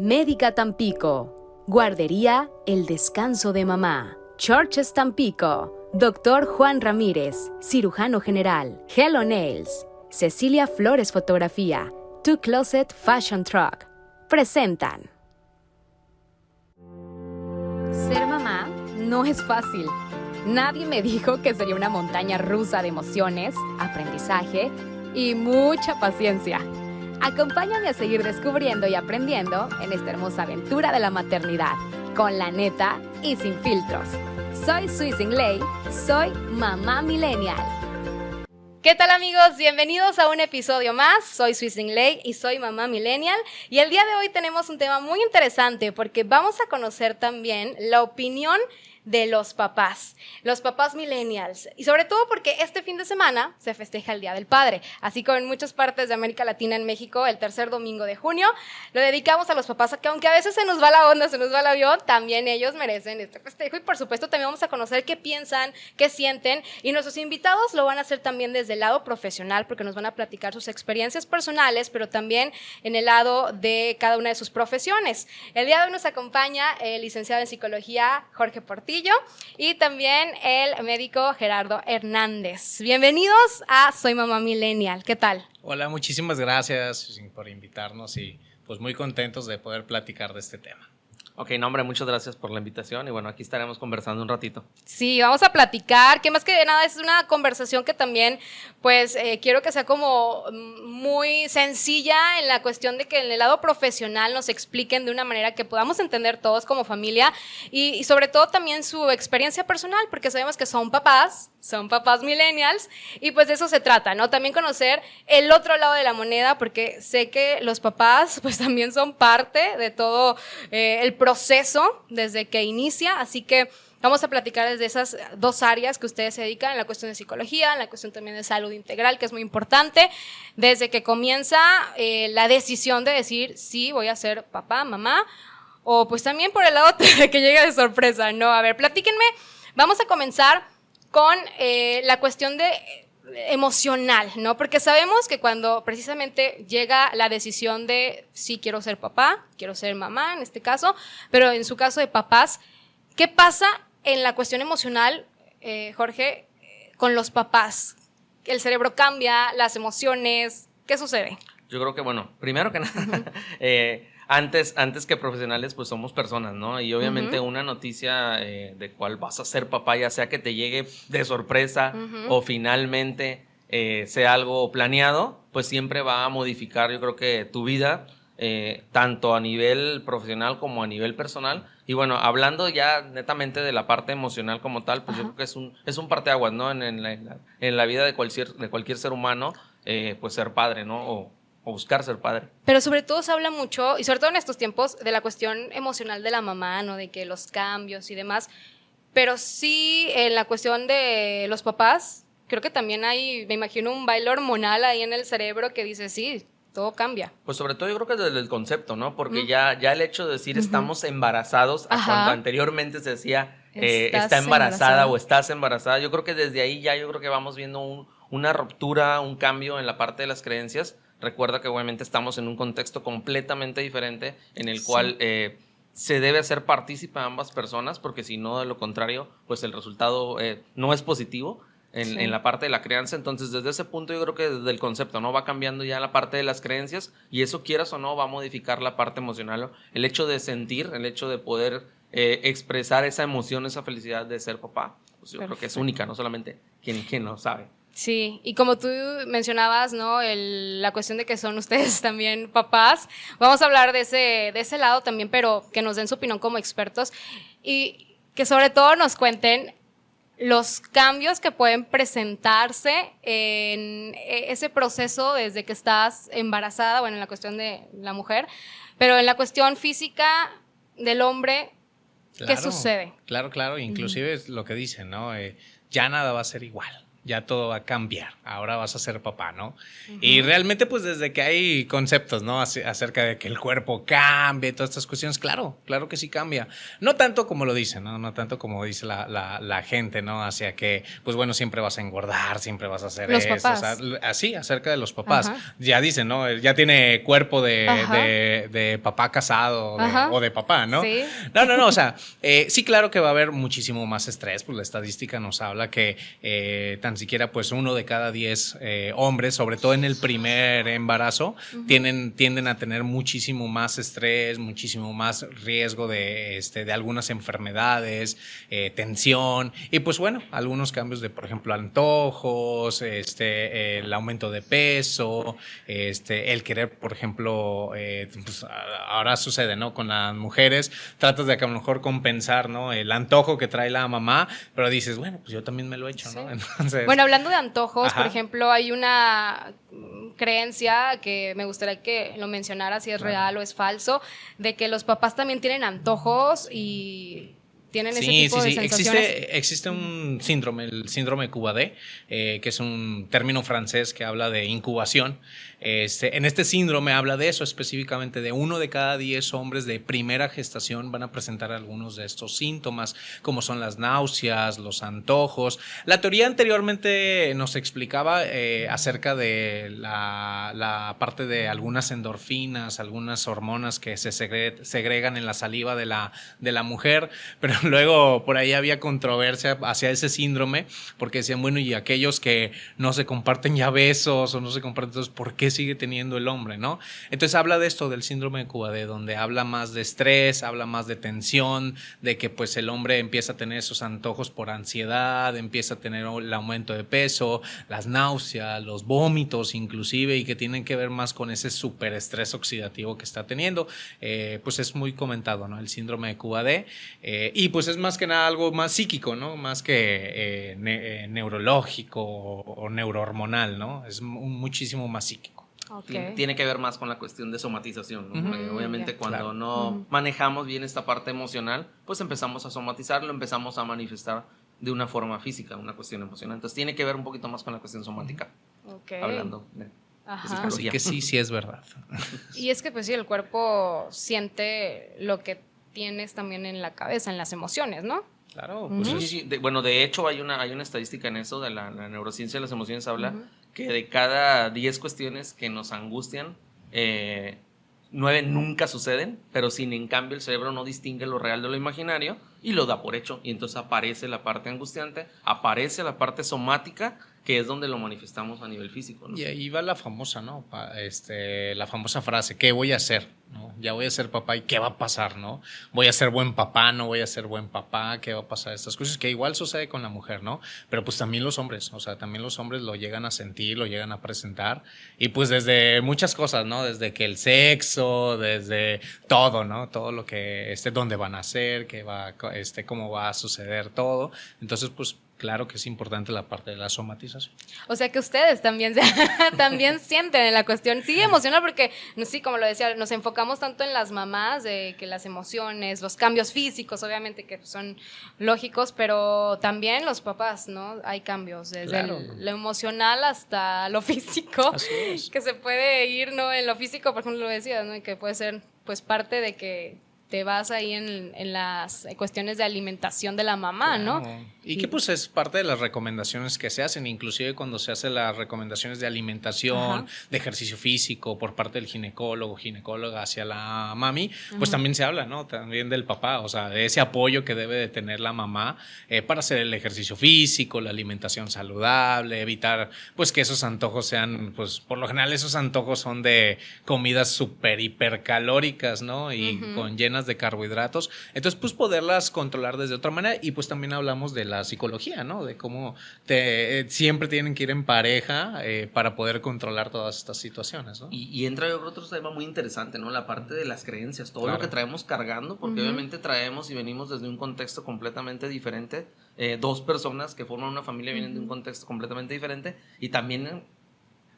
Médica Tampico, Guardería El Descanso de Mamá, Churches Tampico, Dr. Juan Ramírez, cirujano general, Hello Nails, Cecilia Flores Fotografía, To Closet Fashion Truck, presentan. Ser mamá no es fácil. Nadie me dijo que sería una montaña rusa de emociones, aprendizaje y mucha paciencia. Acompáñame a seguir descubriendo y aprendiendo en esta hermosa aventura de la maternidad, con la neta y sin filtros. Soy Swissing Lei, soy mamá millennial. ¿Qué tal, amigos? Bienvenidos a un episodio más. Soy Swissing Lei y soy mamá millennial. Y el día de hoy tenemos un tema muy interesante porque vamos a conocer también la opinión de los papás millennials, y sobre todo porque este fin de semana se festeja el Día del Padre, así como en muchas partes de América Latina. En México, el tercer domingo de junio lo dedicamos a los papás, que aunque a veces se nos va la onda, se nos va el avión, también ellos merecen este festejo. Y por supuesto también vamos a conocer qué piensan, qué sienten, y nuestros invitados lo van a hacer también desde el lado profesional, porque nos van a platicar sus experiencias personales, pero también en el lado de cada una de sus profesiones. El día de hoy nos acompaña el licenciado en psicología Jorge Portillo y también el médico Gerardo Hernández. Bienvenidos a Soy Mamá Millennial. ¿Qué tal? Hola, muchísimas gracias por invitarnos y pues muy contentos de poder platicar de este tema. Ok, no, hombre, muchas gracias por la invitación y bueno, aquí estaremos conversando un ratito. Sí, vamos a platicar, que más que nada es una conversación que también pues quiero que sea como muy sencilla en la cuestión de que en el lado profesional nos expliquen de una manera que podamos entender todos como familia y sobre todo también su experiencia personal, porque sabemos que son papás millennials y pues de eso se trata, ¿no? También conocer el otro lado de la moneda, porque sé que los papás pues también son parte de todo el proceso desde que inicia, así que vamos a platicar desde esas dos áreas que ustedes se dedican, en la cuestión de psicología, en la cuestión también de salud integral, que es muy importante, desde que comienza la decisión de decir sí, voy a ser papá, mamá, o pues también por el lado de que llega de sorpresa, ¿no? A ver, platíquenme, vamos a comenzar con la cuestión de emocional, ¿no? Porque sabemos que cuando precisamente llega la decisión de sí, quiero ser papá, quiero ser mamá en este caso, pero en su caso de papás, ¿qué pasa en la cuestión emocional, Jorge, con los papás? ¿El cerebro cambia, las emociones? ¿Qué sucede? Yo creo que, bueno, primero que nada, antes que profesionales, pues somos personas, ¿no? Y obviamente una noticia de cuál vas a ser papá, ya sea que te llegue de sorpresa o finalmente sea algo planeado, pues siempre va a modificar, yo creo que tu vida, tanto a nivel profesional como a nivel personal. Y bueno, hablando ya netamente de la parte emocional como tal, pues yo creo que es un parteaguas, ¿no? En la vida de cualquier ser humano, pues ser padre, ¿no? O buscar ser padre. Pero sobre todo se habla mucho, y sobre todo en estos tiempos, de la cuestión emocional de la mamá, ¿no? De que los cambios y demás, pero sí en la cuestión de los papás, creo que también hay, me imagino, un baile hormonal ahí en el cerebro que dice, sí, todo cambia. Pues sobre todo yo creo que desde el concepto, ¿no? Porque ya el hecho de decir estamos embarazados, a cuando anteriormente se decía está embarazada o estás embarazada, yo creo que desde ahí ya yo creo que vamos viendo una ruptura, un cambio en la parte de las creencias. Recuerda que obviamente estamos en un contexto completamente diferente en el cual se debe hacer partícipe a ambas personas, porque si no, de lo contrario, pues el resultado no es positivo en la parte de la crianza. Entonces, desde ese punto yo creo que desde el concepto, ¿no? Va cambiando ya la parte de las creencias y eso, quieras o no, va a modificar la parte emocional. El hecho de sentir, el hecho de poder expresar esa emoción, esa felicidad de ser papá, pues yo creo que es única, no solamente quien lo sabe. Sí, y como tú mencionabas, ¿no? La cuestión de que son ustedes también papás, vamos a hablar de ese lado también, pero que nos den su opinión como expertos y que sobre todo nos cuenten los cambios que pueden presentarse en ese proceso desde que estás embarazada, bueno, en la cuestión de la mujer, pero en la cuestión física del hombre, ¿qué sucede? Claro, inclusive es lo que dicen, ¿no? Ya nada va a ser igual. ya todo va a cambiar, ahora vas a ser papá, ¿no? Y realmente pues desde que hay conceptos, ¿no? Acerca de que el cuerpo cambie, todas estas cuestiones, claro que sí cambia. No tanto como lo dicen, ¿no? No tanto como dice la gente, ¿no? Hacia que, pues bueno, siempre vas a engordar, siempre vas a hacer los eso. Papás. O sea, así, acerca de los papás. Ya dicen, ¿no? Ya tiene cuerpo de papá casado o de papá, ¿no? Sí. No, o sea, sí, claro que va a haber muchísimo más estrés, pues la estadística nos habla que tan siquiera pues 1 de cada 10 hombres, sobre todo en el primer embarazo, tienden a tener muchísimo más estrés, muchísimo más riesgo de algunas enfermedades, tensión y pues bueno, algunos cambios de, por ejemplo, antojos, el aumento de peso, el querer, por ejemplo, pues ahora sucede, ¿no? Con las mujeres, tratas de que a lo mejor compensar, ¿no? El antojo que trae la mamá, pero dices, bueno, pues yo también me lo he hecho, ¿no? Entonces, bueno, hablando de antojos, por ejemplo, hay una creencia que me gustaría que lo mencionara si es real o es falso, de que los papás también tienen antojos y tienen ese tipo de sensaciones. Existe un síndrome, el síndrome Cuba-D, que es un término francés que habla de incubación. En este síndrome habla de eso específicamente, de 1 de cada 10 hombres de primera gestación van a presentar algunos de estos síntomas, como son las náuseas, los antojos. La teoría anteriormente nos explicaba acerca de la parte de algunas endorfinas, algunas hormonas que se segregan en la saliva de la mujer, pero luego por ahí había controversia hacia ese síndrome, porque decían, bueno, y aquellos que no se comparten ya besos o no se comparten, entonces, ¿por qué sigue teniendo el hombre, no? Entonces habla de esto, del síndrome de Cuba-D, donde habla más de estrés, habla más de tensión, de que pues el hombre empieza a tener esos antojos por ansiedad, empieza a tener el aumento de peso, las náuseas, los vómitos inclusive, y que tienen que ver más con ese superestrés oxidativo que está teniendo. Pues es muy comentado, ¿no? El síndrome de Cuba-D, y pues es más que nada algo más psíquico, ¿no? Más que neurológico o neurohormonal, ¿no? Es muchísimo más psíquico. Okay. Tiene que ver más con la cuestión de somatización, ¿no? Obviamente cuando no manejamos bien esta parte emocional, pues empezamos a somatizarlo, empezamos a manifestar de una forma física, una cuestión emocional. Entonces tiene que ver un poquito más con la cuestión somática. Hablando de Así que sí es verdad. Y es que pues sí, el cuerpo siente lo que tienes también en la cabeza, en las emociones, ¿no? Claro, pues sí. Bueno, de hecho hay una estadística en eso de la neurociencia de las emociones, habla que de cada 10 cuestiones que nos angustian, 9 nunca suceden, pero sin en cambio el cerebro no distingue lo real de lo imaginario y lo da por hecho, y entonces aparece la parte angustiante, aparece la parte somática, que es donde lo manifestamos a nivel físico, ¿no? Y ahí va la famosa, ¿no? La famosa frase, ¿qué voy a hacer? ¿No? Ya voy a ser papá y ¿qué va a pasar? ¿No? ¿Voy a ser buen papá? ¿No voy a ser buen papá? ¿Qué va a pasar? Estas cosas que igual sucede con la mujer, ¿no? Pero pues también los hombres, o sea, también los hombres lo llegan a sentir, lo llegan a presentar, y pues desde muchas cosas, ¿no? Desde que el sexo, desde todo, ¿no? Todo lo que dónde van a ser, qué va, cómo va a suceder todo. Entonces, pues claro que es importante la parte de la somatización. O sea que ustedes también sienten en la cuestión, sí, emocional, porque sí, como lo decía, nos enfocamos tanto en las mamás, de que las emociones, los cambios físicos, obviamente que son lógicos, pero también los papás, ¿no? Hay cambios, desde lo emocional hasta lo físico, que se puede ir, ¿no? En lo físico, por ejemplo, lo decías, ¿no? Que puede ser, pues, parte de que te vas ahí en las cuestiones de alimentación de la mamá, ¿no? Y que pues es parte de las recomendaciones que se hacen, inclusive cuando se hacen las recomendaciones de alimentación, de ejercicio físico por parte del ginecóloga hacia la mami, pues también se habla, ¿no? También del papá, o sea, de ese apoyo que debe de tener la mamá para hacer el ejercicio físico, la alimentación saludable, evitar pues que esos antojos sean, pues por lo general esos antojos son de comidas súper hipercalóricas, ¿no? Y con llenas de carbohidratos, entonces pues poderlas controlar desde otra manera. Y pues también hablamos de la psicología, ¿no? De cómo siempre tienen que ir en pareja para poder controlar todas estas situaciones, ¿no? Y entra otro tema muy interesante, ¿no? La parte de las creencias, todo lo que traemos cargando, porque obviamente traemos y venimos desde un contexto completamente diferente. 2 personas que forman una familia vienen de un contexto completamente diferente, y también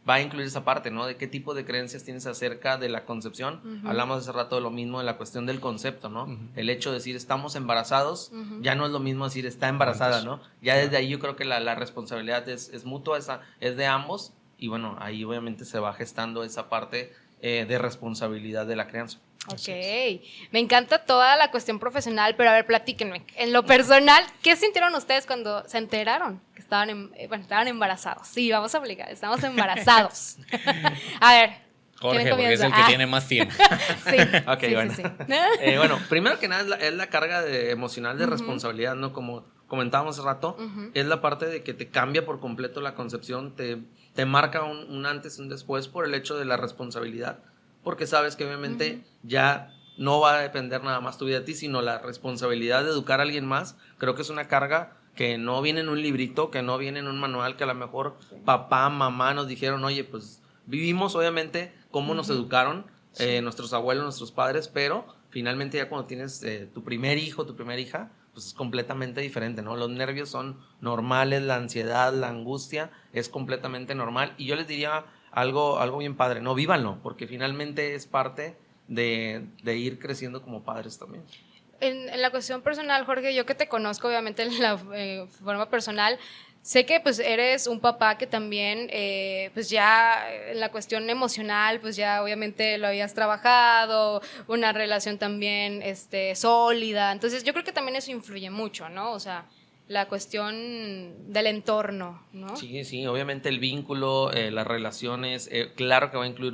va a incluir esa parte, ¿no? De qué tipo de creencias tienes acerca de la concepción. Hablamos hace rato de lo mismo, de la cuestión del concepto, ¿no? El hecho de decir estamos embarazados, ya no es lo mismo decir está embarazada, ¿no? Ya desde ahí yo creo que la responsabilidad es mutua, es de ambos, y bueno, ahí obviamente se va gestando esa parte de responsabilidad de la crianza. Ok, me encanta toda la cuestión profesional, pero a ver, platíquenme. En lo personal, ¿qué sintieron ustedes cuando se enteraron que estaban embarazados? Sí, vamos a aplicar, estamos embarazados. A ver, Jorge, porque es el que tiene más tiempo. Sí, ok, sí, bueno. sí. Bueno, primero que nada es la carga emocional de responsabilidad, ¿no? Como comentábamos hace rato, es la parte de que te cambia por completo la concepción, te marca un antes y un después por el hecho de la responsabilidad, porque sabes que obviamente ya no va a depender nada más tu vida de ti, sino la responsabilidad de educar a alguien más. Creo que es una carga que no viene en un librito, que no viene en un manual, que a lo mejor papá, mamá nos dijeron, oye, pues vivimos obviamente cómo nos educaron nuestros abuelos, nuestros padres, pero finalmente ya cuando tienes tu primer hijo, tu primera hija, pues es completamente diferente, ¿no? Los nervios son normales, la ansiedad, la angustia es completamente normal, y yo les diría algo bien padre, ¿no? Vívanlo, porque finalmente es parte de ir creciendo como padres también. En la cuestión personal, Jorge, yo que te conozco obviamente en la forma personal, sé que pues eres un papá que también pues ya en la cuestión emocional pues ya obviamente lo habías trabajado, una relación también sólida, entonces yo creo que también eso influye mucho, ¿no? O sea, la cuestión del entorno, ¿no? Sí, obviamente el vínculo, las relaciones, claro que va a influir,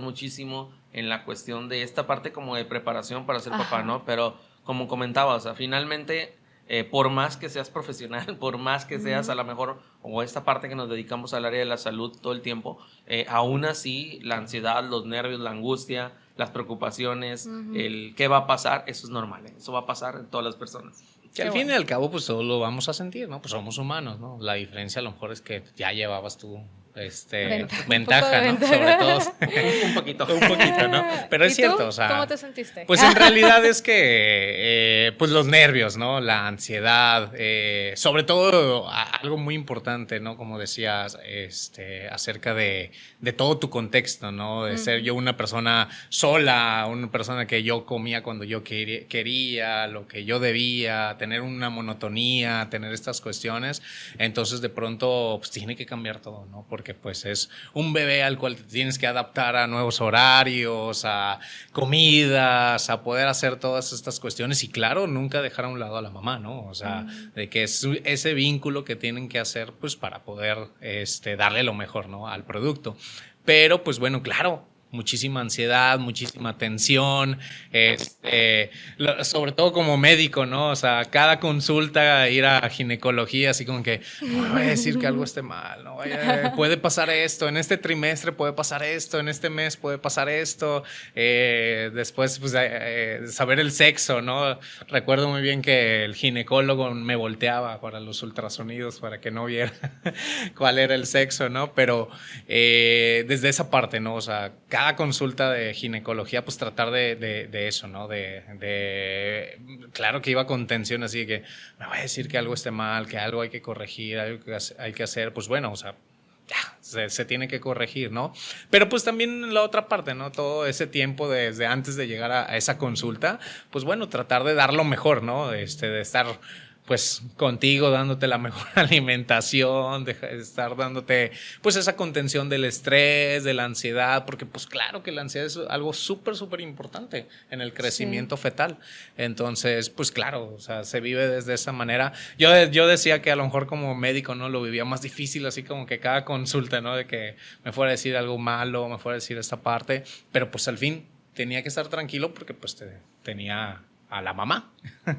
muchísimo en la cuestión de esta parte como de preparación para ser papá, ¿no? Pero como comentaba, o sea, finalmente, por más que seas profesional, por más que seas a lo mejor, o esta parte que nos dedicamos al área de la salud todo el tiempo, aún así la ansiedad, los nervios, la angustia, las preocupaciones, el qué va a pasar, eso es normal, eso va a pasar en todas las personas. Que al fin y al cabo, pues todo lo vamos a sentir, ¿no? Pues somos humanos, ¿no? La diferencia a lo mejor es que ya llevabas tú ventaja, ¿no? Sobre todo. Un poquito, ¿no? Pero es cierto, o sea. ¿Cómo te sentiste? Pues en realidad es que, pues los nervios, ¿no? La ansiedad, sobre todo algo muy importante, ¿no? Como decías, acerca de todo tu contexto, ¿no? De ser yo una persona sola, una persona que yo comía cuando yo quería, lo que yo debía, tener una monotonía, tener estas cuestiones. Entonces, de pronto, pues tiene que cambiar todo, ¿no? Porque pues es un bebé al cual te tienes que adaptar a nuevos horarios, a comidas, a poder hacer todas estas cuestiones y claro, nunca dejar a un lado a la mamá, ¿no? O sea, de que es ese vínculo que tienen que hacer pues para poder darle lo mejor, ¿no? Al producto. Pero pues bueno, claro, muchísima ansiedad, muchísima tensión, sobre todo como médico, ¿no? O sea, cada consulta, ir a ginecología, así como que no me voy a decir que algo esté mal, ¿no? Puede pasar esto, en este trimestre puede pasar esto, en este mes puede pasar esto, después, pues, saber el sexo, ¿no? Recuerdo muy bien que el ginecólogo me volteaba para los ultrasonidos para que no viera cuál era el sexo, ¿no? Pero desde esa parte, ¿no? O sea, cada consulta de ginecología, pues tratar de eso, ¿no? Claro que iba con tensión, así que me voy a decir que algo esté mal, que algo hay que corregir, algo que hay que hacer, pues bueno, o sea, ya, se tiene que corregir, ¿no? Pero pues también la otra parte, ¿no? Todo ese tiempo desde antes de llegar a esa consulta, pues bueno, tratar de dar lo mejor, ¿no? De estar pues contigo dándote la mejor alimentación, de estar dándote pues esa contención del estrés, de la ansiedad, porque pues claro que la ansiedad es algo súper importante en el crecimiento fetal. Entonces, pues claro, o sea, se vive desde esa manera. Yo decía que a lo mejor como médico, ¿no? Lo vivía más difícil, así como que cada consulta, ¿no? De que me fuera a decir algo malo, me fuera a decir esta parte, pero pues al fin tenía que estar tranquilo porque pues tenía a la mamá.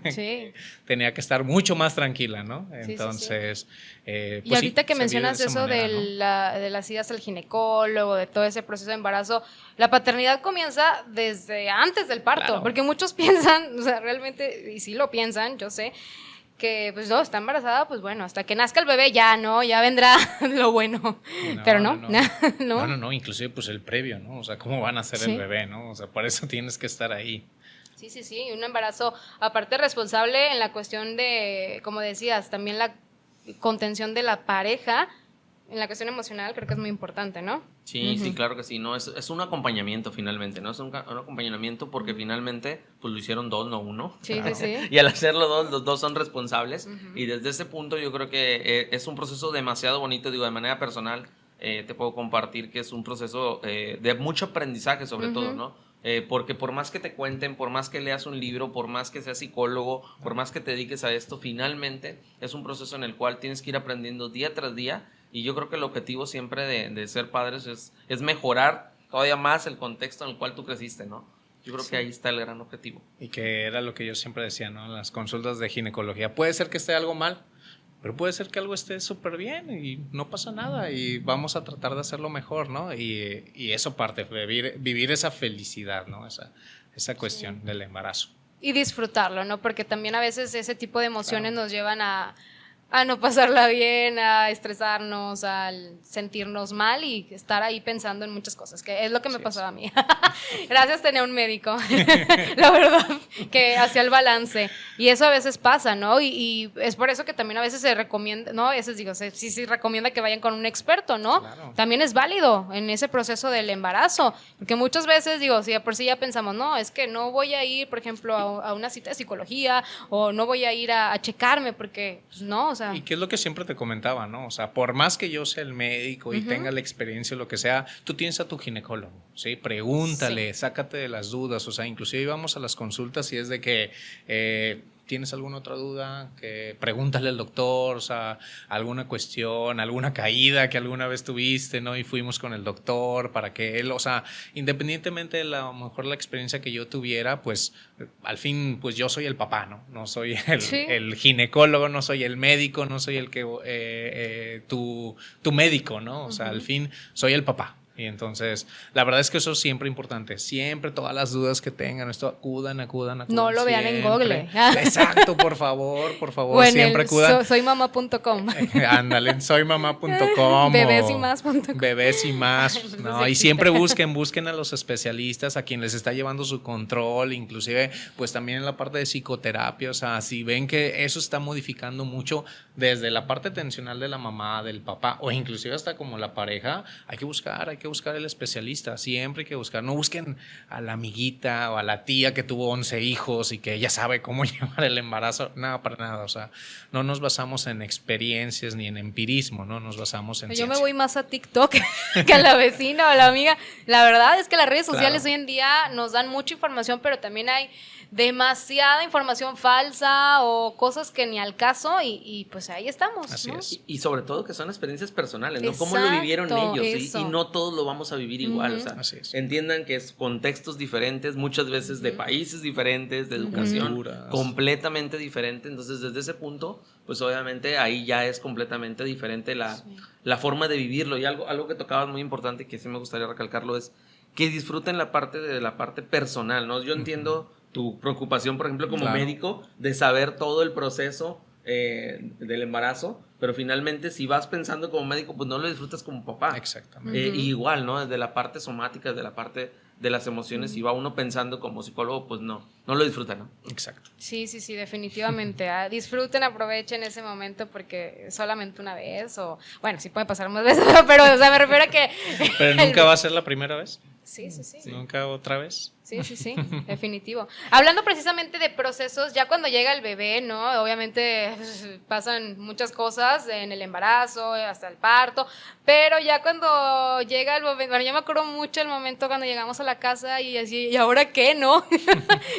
Sí. Tenía que estar mucho más tranquila, ¿no? Entonces, pues y ahorita que mencionas eso manera, de las idas al ginecólogo, de todo ese proceso de embarazo, la paternidad comienza desde antes del parto, claro. Porque muchos piensan, o sea, realmente, y sí lo piensan, yo sé, que pues no, está embarazada, pues bueno, hasta que nazca el bebé ya, ¿no? Ya vendrá lo bueno. Pero no, inclusive pues el previo, ¿no? O sea, ¿cómo van a hacer el bebé, no? O sea, por eso tienes que estar ahí. Sí, un embarazo aparte responsable en la cuestión de, como decías, también la contención de la pareja en la cuestión emocional creo que es muy importante, ¿no? Sí, sí, claro que sí, no, es un acompañamiento finalmente, ¿no? Es un acompañamiento porque finalmente pues lo hicieron dos, no uno. Sí, sí, sí. Y al hacerlo dos, los dos son responsables y desde ese punto yo creo que es un proceso demasiado bonito, digo, de manera personal, te puedo compartir que es un proceso de mucho aprendizaje sobre todo, ¿no? Porque por más que te cuenten, por más que leas un libro, por más que seas psicólogo, por más que te dediques a esto, finalmente es un proceso en el cual tienes que ir aprendiendo día tras día. Y yo creo que el objetivo siempre de ser padres es mejorar todavía más el contexto en el cual tú creciste, ¿no? Yo creo que ahí está el gran objetivo. Y que era lo que yo siempre decía, ¿no? En las consultas de ginecología. Puede ser que esté algo mal, pero puede ser que algo esté súper bien y no pasa nada y vamos a tratar de hacerlo mejor, ¿no? Y eso parte, vivir esa felicidad, ¿no? Esa cuestión del embarazo. Y disfrutarlo, ¿no? Porque también a veces ese tipo de emociones nos llevan a no pasarla bien, a estresarnos, a sentirnos mal y estar ahí pensando en muchas cosas, que es lo que me pasó a mí. Gracias tenía un médico, la verdad, que hacía el balance. Y eso a veces pasa, ¿no? Y es por eso que también a veces se recomienda, ¿no? A veces digo, sí recomienda que vayan con un experto, ¿no? Claro. También es válido en ese proceso del embarazo, porque muchas veces, digo, si por sí ya pensamos, no, es que no voy a ir, por ejemplo, a una cita de psicología o no voy a ir a checarme porque, pues, no, o sea. Y que es lo que siempre te comentaba, ¿no? O sea, por más que yo sea el médico y tenga la experiencia o lo que sea, tú tienes a tu ginecólogo, ¿sí? Pregúntale, sácate de las dudas, o sea, inclusive íbamos a las consultas y es de que ¿tienes alguna otra duda? Que pregúntale al doctor, o sea, alguna cuestión, alguna caída que alguna vez tuviste, ¿no? Y fuimos con el doctor para que él, o sea, independientemente de a lo mejor la experiencia que yo tuviera, pues al fin, pues yo soy el papá, ¿no? No soy el ginecólogo, no soy el médico, no soy el que tu médico, ¿no? O sea, al fin soy el papá. Y entonces, la verdad es que eso es siempre importante. Siempre todas las dudas que tengan, esto acudan. No lo vean en Google. Exacto, por favor, o en siempre acudan. soymamá.com. Ándale, en soymamá.com. Bebesymas.com. Bebés y más. No, y siempre busquen a los especialistas, a quien les está llevando su control, inclusive, pues también en la parte de psicoterapia. O sea, si ven que eso está modificando mucho desde la parte tensional de la mamá, del papá, o inclusive hasta como la pareja, hay que buscar el especialista, siempre hay que buscar, no busquen a la amiguita o a la tía que tuvo 11 hijos y que ella sabe cómo llevar el embarazo, nada para nada, o sea, no nos basamos en experiencias ni en empirismo, no nos basamos en Yo ciencia. me voy más a TikTok que a la vecina o a la amiga, la verdad es que las redes sociales hoy en día nos dan mucha información, pero también hay demasiada información falsa o cosas que ni al caso y pues ahí estamos. Así ¿no? es. Y sobre todo que son experiencias personales, ¿no? Exacto, Cómo lo vivieron ellos eso. y no todos lo vamos a vivir igual, o sea, Así es. entiendan que es contextos diferentes, muchas veces de países diferentes, de educación Culturas. completamente diferente, entonces desde ese punto, pues obviamente ahí ya es completamente diferente la forma de vivirlo y algo que tocabas muy importante que sí me gustaría recalcarlo es que disfruten la parte personal, ¿no? Yo entiendo tu preocupación, por ejemplo, como médico, de saber todo el proceso del embarazo, pero finalmente si vas pensando como médico, pues no lo disfrutas como papá. Exactamente. Y igual, ¿no? Desde la parte somática, desde la parte de las emociones, si va uno pensando como psicólogo, pues no lo disfruta, ¿no? Exacto. Sí, definitivamente. Disfruten, aprovechen ese momento porque solamente una vez o, bueno, sí puede pasar más veces, pero o sea, me refiero a que... Pero nunca va a ser la primera vez. Sí. Nunca otra vez. Sí, definitivo. Hablando precisamente de procesos, ya cuando llega el bebé, ¿no? Obviamente pasan muchas cosas en el embarazo, hasta el parto, pero ya cuando llega el momento, bueno, yo me acuerdo mucho el momento cuando llegamos a la casa y así, ¿y ahora qué, no?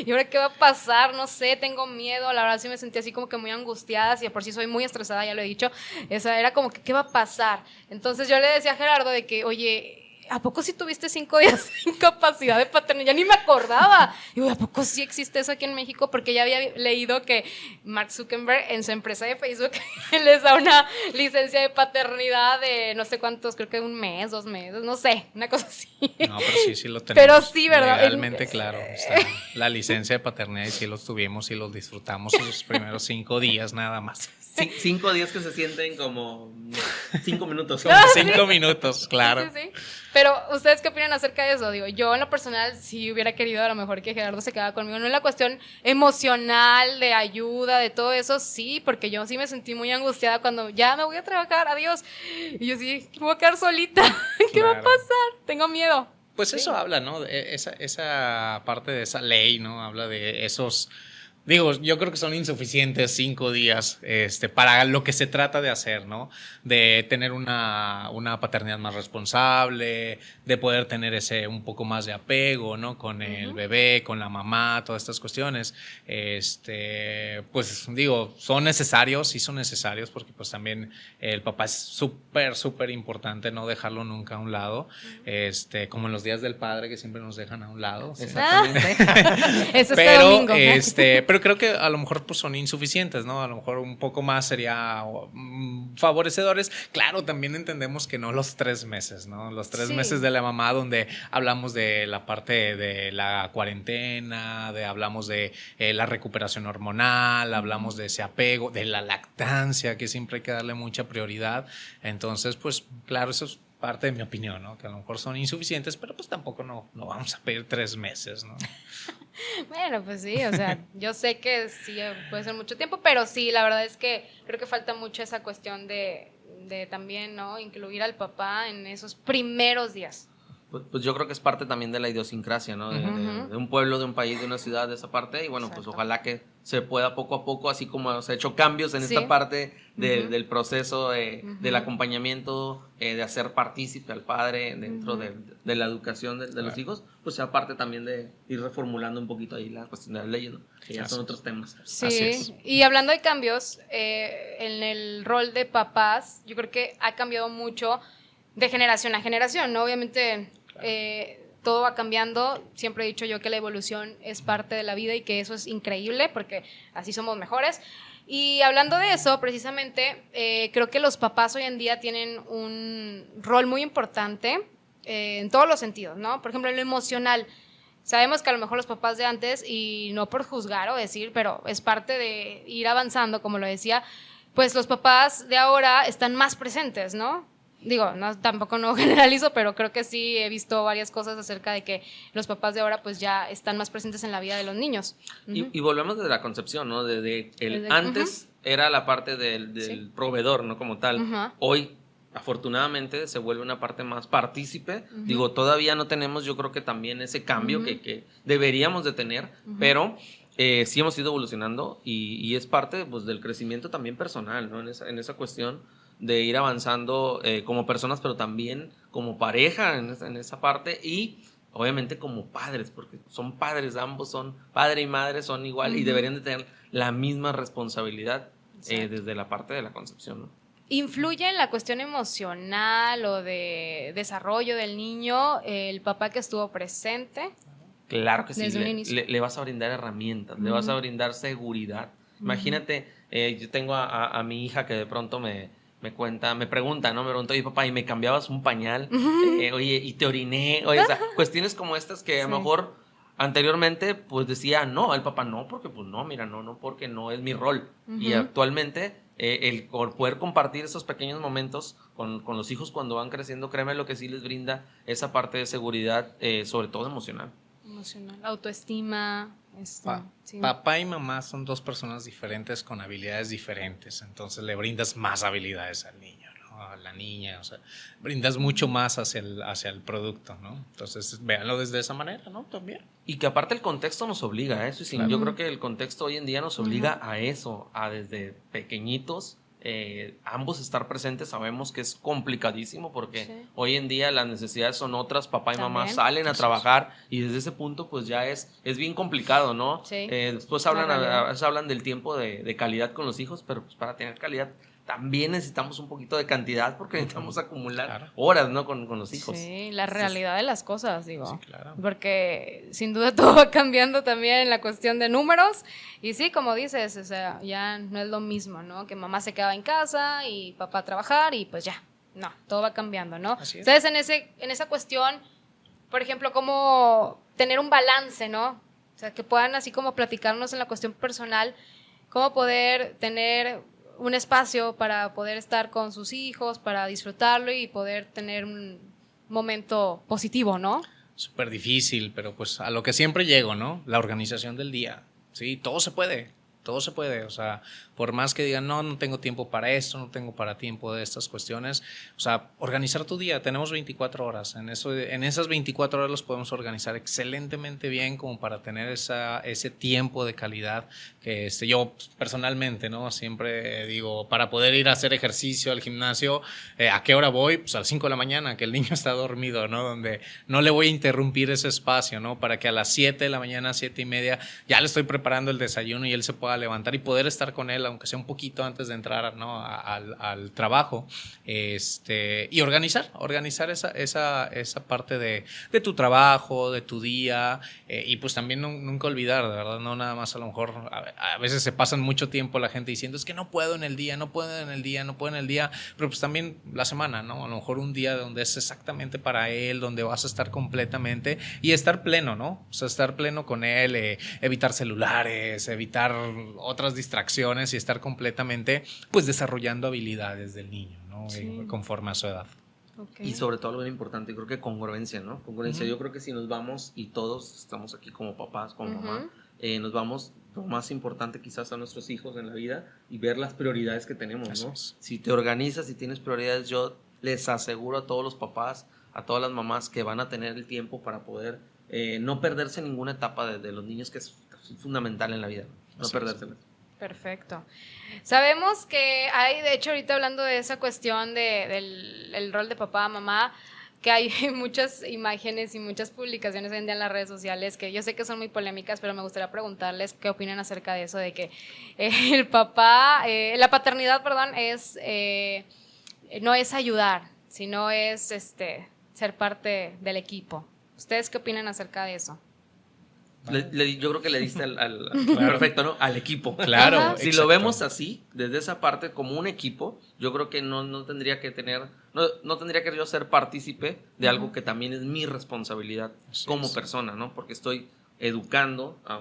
¿Y ahora qué va a pasar? No sé, tengo miedo, la verdad sí me sentí así como que muy angustiada, y de por sí soy muy estresada, ya lo he dicho, esa era como que, ¿qué va a pasar? Entonces yo le decía a Gerardo de que, oye, ¿a poco sí tuviste 5 días de incapacidad de paternidad? Ya ni me acordaba. Y ¿a poco sí existe eso aquí en México? Porque ya había leído que Mark Zuckerberg en su empresa de Facebook les da una licencia de paternidad de no sé cuántos, creo que 1 mes, 2 meses, no sé, una cosa así. No, pero sí lo tenemos. Pero sí, ¿verdad? Realmente, claro. Está la licencia de paternidad y sí los tuvimos y los disfrutamos los primeros 5 días nada más. 5 días que se sienten como 5 minutos. Como 5 minutos, claro. Sí, sí, sí. Pero, ¿ustedes qué opinan acerca de eso? Digo, yo en lo personal sí hubiera querido a lo mejor que Gerardo se quedara conmigo. No en la cuestión emocional, de ayuda, de todo eso, sí, porque yo sí me sentí muy angustiada cuando ya me voy a trabajar, adiós. Y yo sí, me voy a quedar solita. ¿Qué va a pasar? Tengo miedo. Pues sí. Eso habla, ¿no? Esa parte de esa ley, ¿no? Habla de esos... Digo, yo creo que son insuficientes 5 días para lo que se trata de hacer, ¿no? De tener una paternidad más responsable, de poder tener un poco más de apego, ¿no? Con el bebé, con la mamá, todas estas cuestiones. Pues digo, son necesarios, sí son necesarios, porque pues también el papá es súper, súper importante, no dejarlo nunca a un lado, como en los días del padre que siempre nos dejan a un lado. Exactamente. Eso Pero, domingo. Pero creo que a lo mejor pues, son insuficientes, ¿no? A lo mejor un poco más sería favorecedores. Claro, también entendemos que no los 3 meses, ¿no? Los 3 meses de la mamá donde hablamos de la parte de la cuarentena, hablamos de la recuperación hormonal, hablamos de ese apego, de la lactancia, que siempre hay que darle mucha prioridad. Entonces, pues claro, eso es parte de mi opinión, ¿no? Que a lo mejor son insuficientes, pero pues tampoco no vamos a pedir 3 meses, ¿no? Bueno, pues sí, o sea, yo sé que sí puede ser mucho tiempo, pero sí, la verdad es que creo que falta mucho esa cuestión de también, ¿no? Incluir al papá en esos primeros días. Pues yo creo que es parte también de la idiosincrasia, ¿no? De un pueblo, de un país, de una ciudad, de esa parte. Y bueno, Exacto. Pues ojalá que se pueda poco a poco, así como se ha hecho cambios en esta parte del proceso del acompañamiento, de hacer partícipe al padre dentro de la educación de los hijos, pues sea parte también de ir reformulando un poquito ahí la cuestión de las leyes, ¿no? Que ya son otros temas. Sí, y hablando de cambios, en el rol de papás, yo creo que ha cambiado mucho de generación a generación, ¿no? Obviamente... todo va cambiando, siempre he dicho yo que la evolución es parte de la vida y que eso es increíble porque así somos mejores. Y hablando de eso, precisamente, creo que los papás hoy en día tienen un rol muy importante en todos los sentidos, ¿no? Por ejemplo, en lo emocional. Sabemos que a lo mejor los papás de antes, y no por juzgar o decir, pero es parte de ir avanzando, como lo decía, pues los papás de ahora están más presentes, ¿no? Digo, tampoco no generalizo, pero creo que sí he visto varias cosas acerca de que los papás de ahora pues ya están más presentes en la vida de los niños. Y volvemos desde la concepción, ¿no? Antes era la parte del proveedor, ¿no? Como tal. Hoy, afortunadamente, se vuelve una parte más partícipe. Digo, todavía no tenemos, yo creo que también ese cambio que deberíamos de tener, pero... sí hemos ido evolucionando y es parte pues, del crecimiento también personal, ¿no? En esa cuestión de ir avanzando como personas, pero también como pareja en esa parte y obviamente como padres, porque son padres, ambos son padre y madre, son igual y deberían de tener la misma responsabilidad desde la parte de la concepción, ¿no? ¿Influye en la cuestión emocional o de desarrollo del niño el papá que estuvo presente? Claro que sí, le vas a brindar herramientas, le vas a brindar seguridad. Imagínate, yo tengo a mi hija que de pronto me pregunta, ¿no? Me pregunta, oye, papá, ¿y me cambiabas un pañal? Oye, ¿y te oriné? Oye, o sea, cuestiones como estas que a lo mejor anteriormente, pues decía, no, el papá no, porque pues no, mira, no, porque no es mi rol. Y actualmente, el poder compartir esos pequeños momentos con los hijos cuando van creciendo, créeme lo que sí les brinda esa parte de seguridad, sobre todo emocional. Autoestima. Papá y mamá son 2 personas diferentes con habilidades diferentes, entonces le brindas más habilidades al niño, ¿no? A la niña, o sea, brindas mucho más hacia el producto, ¿no? Entonces véanlo desde esa manera, ¿no? También. Y que aparte el contexto nos obliga a eso, claro. Yo creo que el contexto hoy en día nos obliga a eso, a desde pequeñitos ambos estar presentes. Sabemos que es complicadísimo porque hoy en día las necesidades son otras, papá y mamá salen a trabajar y desde ese punto pues ya es bien complicado, ¿no? Después hablan del tiempo de calidad con los hijos, pero pues para tener calidad también necesitamos un poquito de cantidad porque necesitamos acumular horas, ¿no? Con los hijos. Sí, la realidad de las cosas, digo. Sí, claro. Porque sin duda todo va cambiando también en la cuestión de números. Y sí, como dices, o sea, ya no es lo mismo, ¿no? Que mamá se quedaba en casa y papá a trabajar y pues ya. No, todo va cambiando, ¿no? Ustedes en esa cuestión, por ejemplo, cómo tener un balance, ¿no? O sea, que puedan así como platicarnos en la cuestión personal, cómo poder tener un espacio para poder estar con sus hijos, para disfrutarlo y poder tener un momento positivo, ¿no? Súper difícil, pero pues a lo que siempre llego, ¿no? La organización del día. Sí, todo se puede. Todo se puede, o sea, por más que digan, no tengo tiempo para esto, no tengo para tiempo de estas cuestiones, o sea, organizar tu día, tenemos 24 horas, en esas 24 horas los podemos organizar excelentemente bien como para tener ese tiempo de calidad que yo personalmente, ¿no? Siempre digo, para poder ir a hacer ejercicio al gimnasio, ¿a qué hora voy? Pues a las 5 de la mañana, que el niño está dormido, ¿no? Donde no le voy a interrumpir ese espacio, ¿no? Para que a las 7 de la mañana, 7:30, ya le estoy preparando el desayuno y él se pueda levantar y poder estar con él, aunque sea un poquito antes de entrar, ¿no? al trabajo, y organizar esa parte de tu trabajo, de tu día, y pues también nunca olvidar, de verdad, no nada más a lo mejor, a veces se pasan mucho tiempo la gente diciendo, es que no puedo en el día, pero pues también la semana, ¿no? A lo mejor un día donde es exactamente para él, donde vas a estar completamente y estar pleno, ¿no? O sea, estar pleno con él, evitar celulares, evitar otras distracciones y estar completamente pues desarrollando habilidades del niño, ¿no? Sí. Conforme a su edad. Okay. Y sobre todo algo bien importante, creo que congruencia, ¿no? Congruencia. Yo creo que si nos vamos y todos estamos aquí como papás, como mamá, nos vamos lo más importante quizás a nuestros hijos en la vida y ver las prioridades que tenemos, ¿no? Si te organizas y tienes prioridades, yo les aseguro a todos los papás, a todas las mamás que van a tener el tiempo para poder no perderse ninguna etapa de los niños, que es fundamental en la vida, no perdérselas. Perfecto. Sabemos que hay, de hecho, ahorita hablando de esa cuestión del rol de papá, mamá, que hay muchas imágenes y muchas publicaciones hoy en día en las redes sociales que yo sé que son muy polémicas, pero me gustaría preguntarles qué opinan acerca de eso, de que el papá, la paternidad, perdón, no es ayudar, sino es ser parte del equipo. ¿Ustedes qué opinan acerca de eso? Yo creo que le diste claro. Perfecto, ¿no? Al equipo. Claro. Si lo vemos así, desde esa parte, como un equipo, yo creo que no tendría que no tendría que yo ser partícipe de algo que también es mi responsabilidad como persona, ¿no? Porque estoy educando a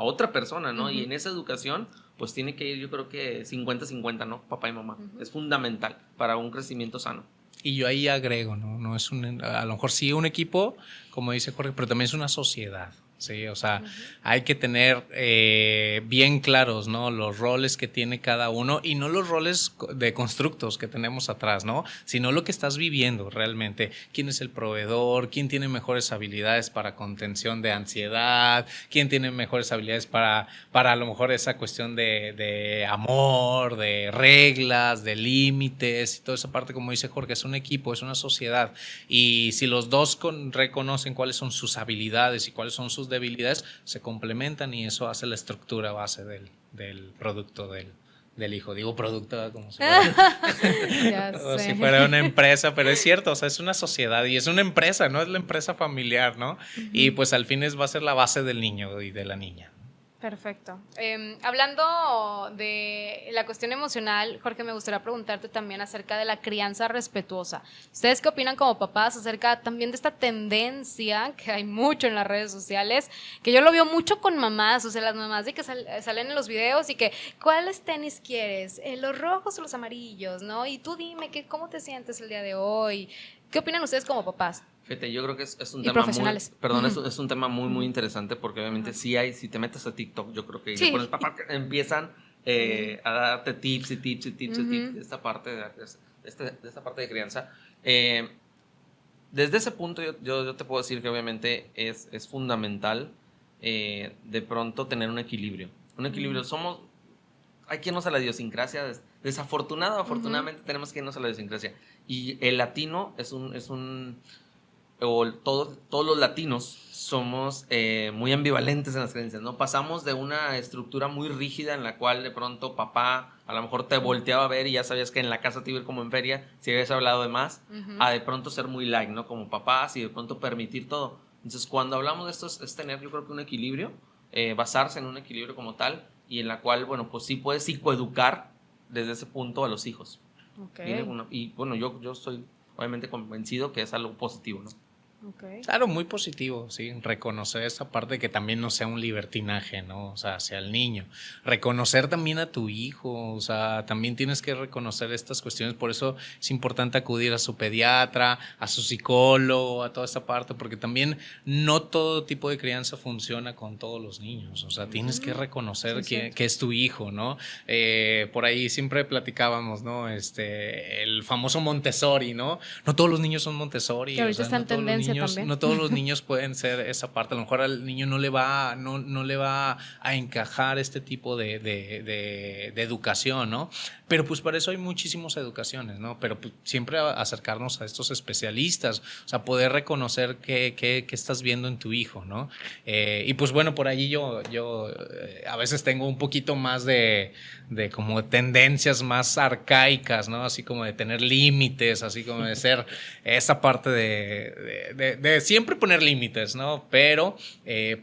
otra persona, ¿no? Y en esa educación, pues tiene que ir, yo creo que 50-50, ¿no? Papá y mamá. Es fundamental para un crecimiento sano. Y yo ahí agrego, ¿no? No es a lo mejor sí un equipo, como dice Jorge, pero también es una sociedad. Sí, o sea, hay que tener bien claros, ¿no? Los roles que tiene cada uno y no los roles de constructos que tenemos atrás, ¿no? Sino lo que estás viviendo realmente. ¿Quién es el proveedor? ¿Quién tiene mejores habilidades para contención de ansiedad? ¿Quién tiene mejores habilidades para a lo mejor esa cuestión de amor, de reglas, de límites y toda esa parte, como dice Jorge, es un equipo, es una sociedad. Y si los dos reconocen cuáles son sus habilidades y cuáles son sus debilidades, se complementan y eso hace la estructura base del producto del hijo. Digo producto como si fuera una empresa, pero es cierto, o sea, es una sociedad y es una empresa, no es la empresa familiar, ¿no? Y pues al fin va a ser la base del niño y de la niña. Perfecto. Hablando de la cuestión emocional, Jorge, me gustaría preguntarte también acerca de la crianza respetuosa. ¿Ustedes qué opinan como papás acerca también de esta tendencia que hay mucho en las redes sociales? Que yo lo veo mucho con mamás, o sea, las mamás de que salen en los videos y que, ¿cuáles tenis quieres? ¿Los rojos o los amarillos? ¿No? Y tú dime, ¿cómo te sientes el día de hoy? ¿Qué opinan ustedes como papás? Fíjate, yo creo que es un tema es un tema muy interesante porque obviamente si te metes a TikTok, yo creo que pones papá, empiezan a darte tips y tips de esta parte de crianza. Desde ese punto yo te puedo decir que obviamente es fundamental de pronto tener un equilibrio. Un equilibrio. Hay que irnos a la idiosincrasia. Afortunadamente tenemos que irnos a la idiosincrasia. Y el latino todos los latinos somos muy ambivalentes en las creencias, ¿no? Pasamos de una estructura muy rígida en la cual de pronto papá a lo mejor te volteaba a ver y ya sabías que en la casa te iba a ir como en feria si habías hablado de más, a de pronto ser muy light, ¿no? Como papás y de pronto permitir todo. Entonces, cuando hablamos de esto es tener, yo creo que un equilibrio, basarse en un equilibrio como tal y en la cual, bueno, pues sí puedes psicoeducar desde ese punto a los hijos. Okay. Y bueno, yo estoy obviamente convencido que es algo positivo, ¿no? Okay. Claro, muy positivo, sí, reconocer esa parte que también no sea un libertinaje, ¿no? O sea, hacia el niño. Reconocer también a tu hijo, o sea, también tienes que reconocer estas cuestiones, por eso es importante acudir a su pediatra, a su psicólogo, a toda esta parte, porque también no todo tipo de crianza funciona con todos los niños, o sea, tienes que reconocer que es tu hijo, ¿no? Por ahí siempre platicábamos, ¿no? El famoso Montessori, ¿no? No todos los niños son Montessori, que ahorita o sea, está en tendencia también. no todos los niños pueden ser esa parte. A lo mejor al niño no le va a encajar este tipo de educación, ¿no? Pero pues para eso hay muchísimas educaciones, ¿no? Pero pues, siempre acercarnos a estos especialistas, o sea, poder reconocer qué estás viendo en tu hijo, ¿no? Y pues bueno, por ahí yo a veces tengo un poquito más de como tendencias más arcaicas, ¿no? Así como de tener límites, así como de ser esa parte de siempre poner límites, ¿no? Pero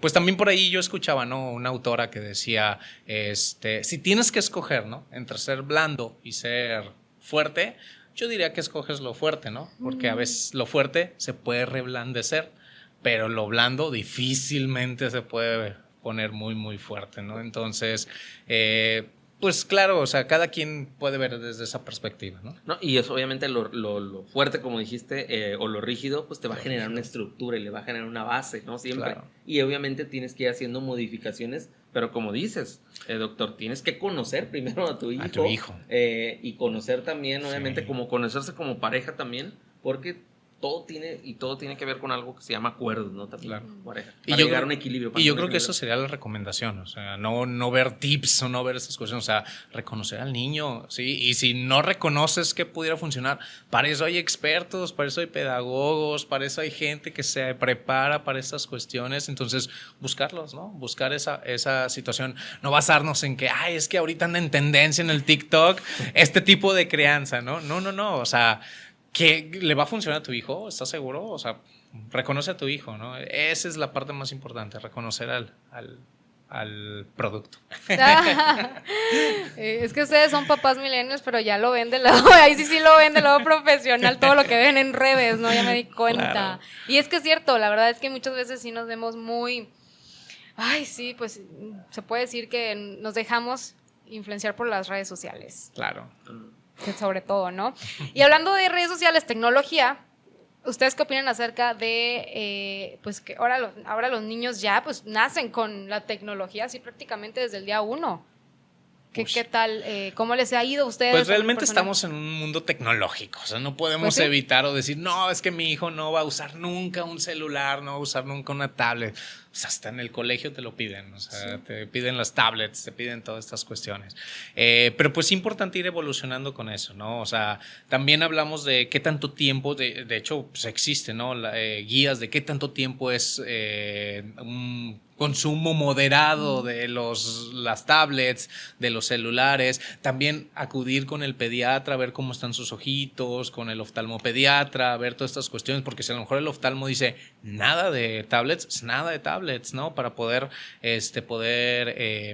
pues también por ahí yo escuchaba, ¿no? Una autora que decía, si tienes que escoger, ¿no? Entre ser blando y ser fuerte, yo diría que escoges lo fuerte, ¿no? Porque a veces lo fuerte se puede reblandecer, pero lo blando difícilmente se puede poner muy, muy fuerte, ¿no? Entonces, pues claro, o sea, cada quien puede ver desde esa perspectiva, ¿no? No, y eso obviamente lo fuerte, como dijiste, o lo rígido, pues te va a generar una estructura y le va a generar una base, ¿no? Siempre. Claro. Y obviamente tienes que ir haciendo modificaciones, pero como dices, doctor, tienes que conocer primero a tu hijo. A tu hijo. Y conocer también, obviamente, como conocerse como pareja también, porque todo tiene que ver con algo que se llama acuerdos, ¿no? También, claro. Pareja, para llegar a un equilibrio. Y yo creo que eso sería la recomendación, o sea, no ver tips o no ver esas cuestiones, o sea, reconocer al niño, ¿sí? Y si no reconoces que pudiera funcionar, para eso hay expertos, para eso hay pedagogos, para eso hay gente que se prepara para estas cuestiones, entonces buscarlos, ¿no? Buscar esa situación, no basarnos en que, es que ahorita anda en tendencia en el TikTok este tipo de crianza, ¿no? No, o sea, ¿que le va a funcionar a tu hijo? ¿Estás seguro? O sea, reconoce a tu hijo, ¿no? Esa es la parte más importante, reconocer al producto. Es que ustedes son papás millennials, pero ya lo ven del lado, ahí sí lo ven del lado profesional, todo lo que ven en redes, ¿no? Ya me di cuenta. Claro. Y es que es cierto, la verdad es que muchas veces sí nos vemos muy, sí, pues se puede decir que nos dejamos influenciar por las redes sociales. Claro. Sobre todo, ¿no? Y hablando de redes sociales, tecnología, ¿ustedes qué opinan acerca de, pues que ahora los niños ya pues nacen con la tecnología así prácticamente desde el día 1? ¿Qué tal? ¿Cómo les ha ido a ustedes? Pues realmente estamos en un mundo tecnológico, o sea, no podemos evitar o decir, no, es que mi hijo no va a usar nunca un celular, no va a usar nunca una tablet. O sea, hasta en el colegio te lo piden, o sea, te piden las tablets, te piden todas estas cuestiones. Pero pues es importante ir evolucionando con eso, ¿no? O sea, también hablamos de qué tanto tiempo, de hecho, pues existe, ¿no? Guías de qué tanto tiempo es un consumo moderado de las tablets, de los celulares, también acudir con el pediatra a ver cómo están sus ojitos, con el oftalmopediatra, a ver todas estas cuestiones, porque si a lo mejor el oftalmo dice nada de tablets, ¿no? Para poder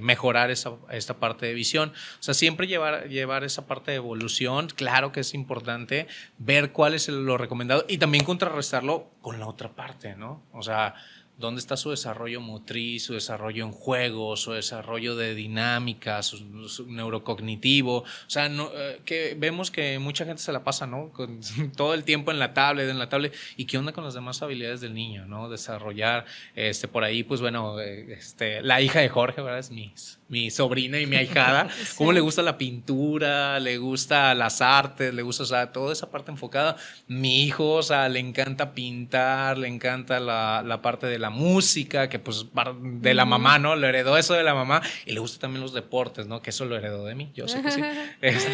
mejorar esta parte de visión. O sea, siempre llevar esa parte de evolución, claro que es importante ver cuál es lo recomendado y también contrarrestarlo con la otra parte, ¿no? O sea, ¿dónde está su desarrollo motriz, su desarrollo en juegos, su desarrollo de dinámica, su neurocognitivo? O sea, que vemos que mucha gente se la pasa, ¿no? Con todo el tiempo en la tablet. ¿Y qué onda con las demás habilidades del niño, ¿no? Desarrollar, por ahí, pues bueno, la hija de Jorge, ¿verdad? Es mi sobrina y mi ahijada. Sí. ¿Cómo le gusta la pintura? ¿Le gusta las artes? ¿Le gusta, o sea, toda esa parte enfocada? Mi hijo, o sea, le encanta pintar, le encanta la parte de la música, que pues de la mamá, ¿no? Le heredó eso de la mamá y le gusta también los deportes, ¿no? Que eso lo heredó de mí, yo sé que sí.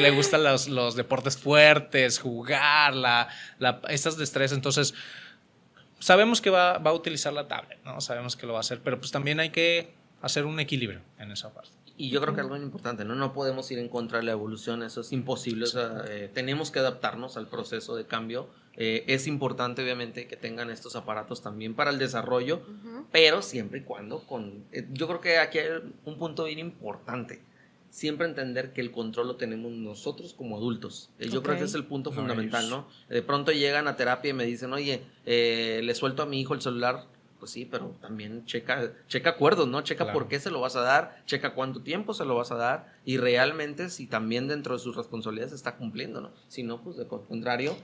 Le gustan los deportes fuertes, jugar, estas destrezas, entonces sabemos que va a utilizar la tablet, ¿no? Sabemos que lo va a hacer, pero pues también hay que hacer un equilibrio en esa parte. Y yo creo que algo importante, ¿no? No podemos ir en contra de la evolución, eso es imposible, o sea, tenemos que adaptarnos al proceso de cambio. Es importante, obviamente, que tengan estos aparatos también para el desarrollo, pero siempre y cuando yo creo que aquí hay un punto bien importante. siempre entender que el control lo tenemos nosotros como adultos. Yo creo que ese es el punto fundamental, ¿no? De pronto llegan a terapia y me dicen, oye, le suelto a mi hijo el celular. Pues sí, pero también checa acuerdos, ¿no? Checa por qué se lo vas a dar, checa cuánto tiempo se lo vas a dar y realmente si también dentro de sus responsabilidades está cumpliendo, ¿no? Si no, pues de contrario,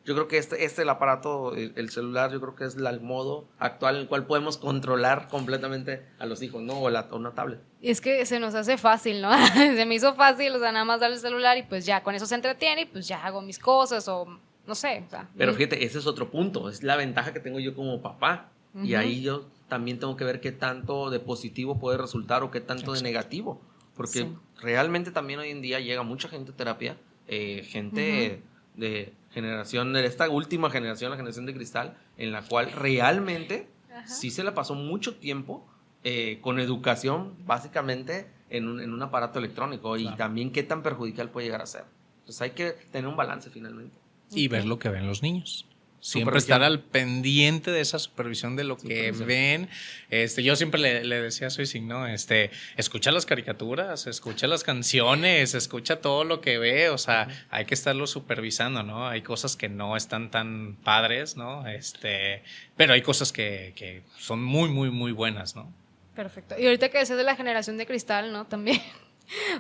yo creo que el aparato, el celular, yo creo que es el modo actual en el cual podemos controlar completamente a los hijos, ¿no? O una tablet. Es que se nos hace fácil, ¿no? Se me hizo fácil, o sea, nada más darle el celular y pues ya con eso se entretiene y pues ya hago mis cosas o no sé. O sea, pero fíjate, ese es otro punto, es la ventaja que tengo yo como papá. Y ahí yo también tengo que ver qué tanto de positivo puede resultar o qué tanto de negativo. Porque realmente también hoy en día llega mucha gente a terapia, gente de generación, de esta última generación, la generación de cristal, en la cual realmente sí se la pasó mucho tiempo con educación, básicamente en un aparato electrónico. Y también qué tan perjudicial puede llegar a ser. Entonces hay que tener un balance finalmente. Y ver lo que ven los niños. Siempre estar al pendiente de esa supervisión de lo que ven. Yo siempre le decía a Soy ¿no? Escucha las caricaturas, escucha las canciones, escucha todo lo que ve, o sea, hay que estarlo supervisando, ¿no? Hay cosas que no están tan padres, ¿no? Pero hay cosas que son muy, muy, muy buenas, ¿no? Perfecto. Y ahorita que decías de la generación de cristal, ¿no? También.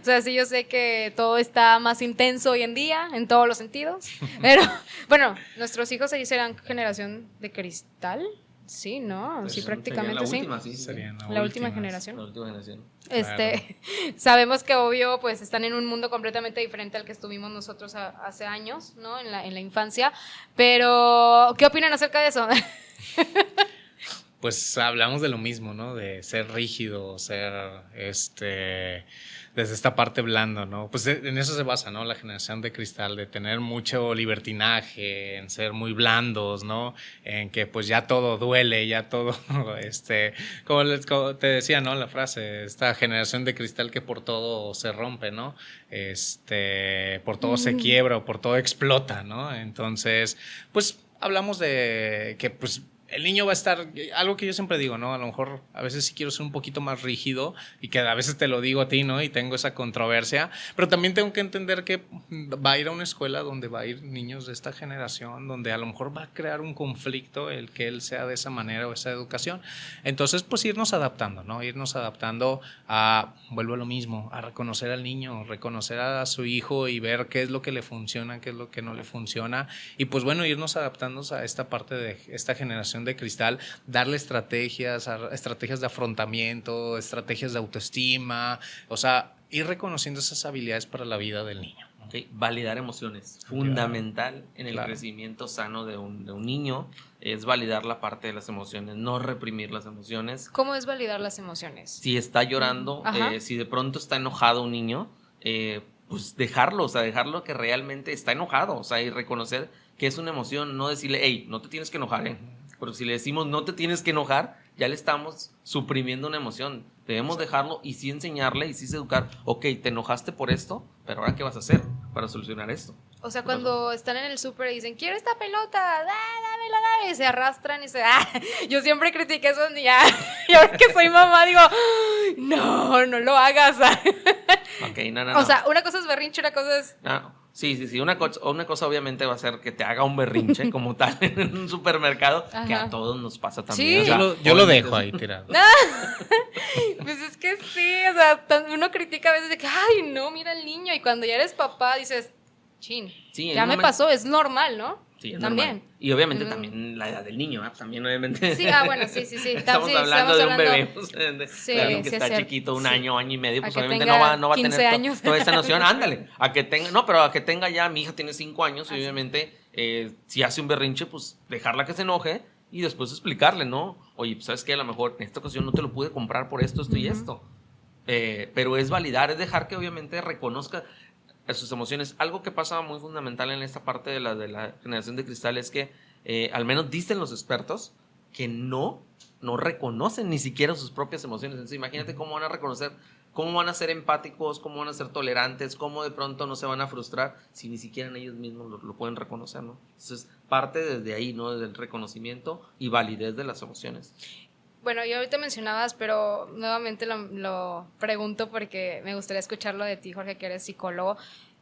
O sea, sí, yo sé que todo está más intenso hoy en día, en todos los sentidos, pero bueno, nuestros hijos ahí serán generación de cristal, sí, ¿no? Pues sí, prácticamente sí. Serían la última generación. La última generación. Claro. Sabemos que obvio, pues están en un mundo completamente diferente al que estuvimos nosotros hace años, ¿no? En la infancia, pero ¿qué opinan acerca de eso? Pues hablamos de lo mismo, ¿no? De ser rígido, ser desde esta parte blanda, ¿no? Pues en eso se basa, ¿no? La generación de cristal, de tener mucho libertinaje, en ser muy blandos, ¿no? En que pues ya todo duele, ya todo, como te decía, ¿no? La frase, esta generación de cristal que por todo se rompe, ¿no? Por todo se quiebra o por todo explota, ¿no? Entonces, pues hablamos de que pues el niño va a estar, algo que yo siempre digo, ¿no? A lo mejor a veces sí quiero ser un poquito más rígido y que a veces te lo digo a ti, ¿no? Y tengo esa controversia, pero también tengo que entender que va a ir a una escuela donde va a ir niños de esta generación, donde a lo mejor va a crear un conflicto el que él sea de esa manera o esa educación. Entonces, pues irnos adaptando, ¿no? Irnos adaptando vuelvo a lo mismo, a reconocer al niño, reconocer a su hijo y ver qué es lo que le funciona, qué es lo que no le funciona. Y pues bueno, irnos adaptando a esta parte de esta generación de cristal, darle estrategias de afrontamiento, estrategias de autoestima, o sea, ir reconociendo esas habilidades para la vida del niño. Okay. Validar emociones, fundamental en el crecimiento sano de un niño, es validar la parte de las emociones, no reprimir las emociones. ¿Cómo es validar las emociones? Si está llorando, si de pronto está enojado un niño, pues dejarlo que realmente está enojado, o sea, y reconocer que es una emoción, no decirle, hey, no te tienes que enojar, porque si le decimos no te tienes que enojar, ya le estamos suprimiendo una emoción. Debemos dejarlo y sí enseñarle y sí educar. Ok, te enojaste por esto, pero ahora ¿qué vas a hacer para solucionar esto? O sea, cuando están en el súper y dicen, quiero esta pelota, dámela, y se arrastran y yo siempre critiqué eso y ahora que soy mamá digo, no lo hagas. Ok, no. O sea, una cosa es berrinche, una cosa es... Sí. Una cosa obviamente va a ser que te haga un berrinche como tal en un supermercado, que a todos nos pasa también. Sí. O sea, yo lo dejo ahí tirado. Pues es que sí, o sea, uno critica a veces de que, ay, no, mira el niño. Y cuando ya eres papá dices, chin, ya me pasó, es normal, ¿no? Sí, es también. Normal. Y obviamente también la edad del niño, ¿eh? También obviamente. Sí, bueno, sí. Estamos hablando de un bebé, pues, de alguien que está chiquito, un año y medio, pues obviamente no va a tener toda esa noción. Ándale, pero a que tenga ya, mi hija tiene 5 años y obviamente si hace un berrinche, pues dejarla que se enoje y después explicarle, ¿no? Oye, pues sabes que a lo mejor en esta ocasión no te lo pude comprar por esto y esto. Pero es validar, es dejar que obviamente reconozca sus emociones. Algo que pasa muy fundamental en esta parte de la generación de cristal es que al menos dicen los expertos que no reconocen ni siquiera sus propias emociones. Entonces imagínate cómo van a reconocer, cómo van a ser empáticos, cómo van a ser tolerantes, cómo de pronto no se van a frustrar si ni siquiera ellos mismos lo pueden reconocer, ¿no? Entonces parte desde ahí, ¿no? Desde el reconocimiento y validez de las emociones. bueno, yo ahorita mencionabas, pero nuevamente lo pregunto porque me gustaría escucharlo de ti, Jorge, que eres psicólogo.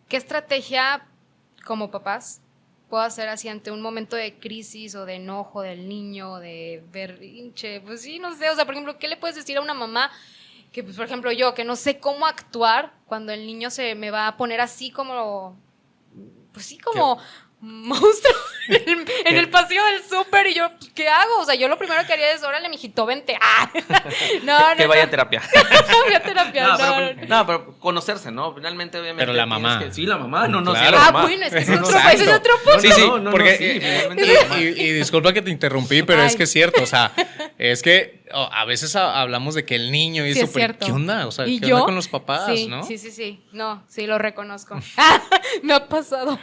¿Qué estrategia como papás puedo hacer así ante un momento de crisis o de enojo del niño, de berrinche? Pues sí, no sé, o sea, por ejemplo, ¿qué le puedes decir a una mamá que, pues, por ejemplo, yo, que no sé cómo actuar cuando el niño se me va a poner así como, pues sí, como monstruo en el pasillo del súper, y yo, ¿qué hago? O sea, yo lo primero que haría es, órale, mijito, vente. Que vaya a terapia. Vaya a terapia. No, pero conocerse, ¿no? Finalmente, obviamente. Pero la mamá. Sí, la mamá. No, Claro. sí, la mamá. Bueno, es que ese es otro punto. Sí, porque porque, la mamá. y disculpa que te interrumpí, pero Ay. es que es cierto, o sea, es que a veces hablamos de que el niño y Sí, eso, es pero cierto. ¿qué onda? O sea, ¿Y ¿qué yo? onda con los papás, Sí, no? sí. No, sí, lo reconozco. Me ha pasado.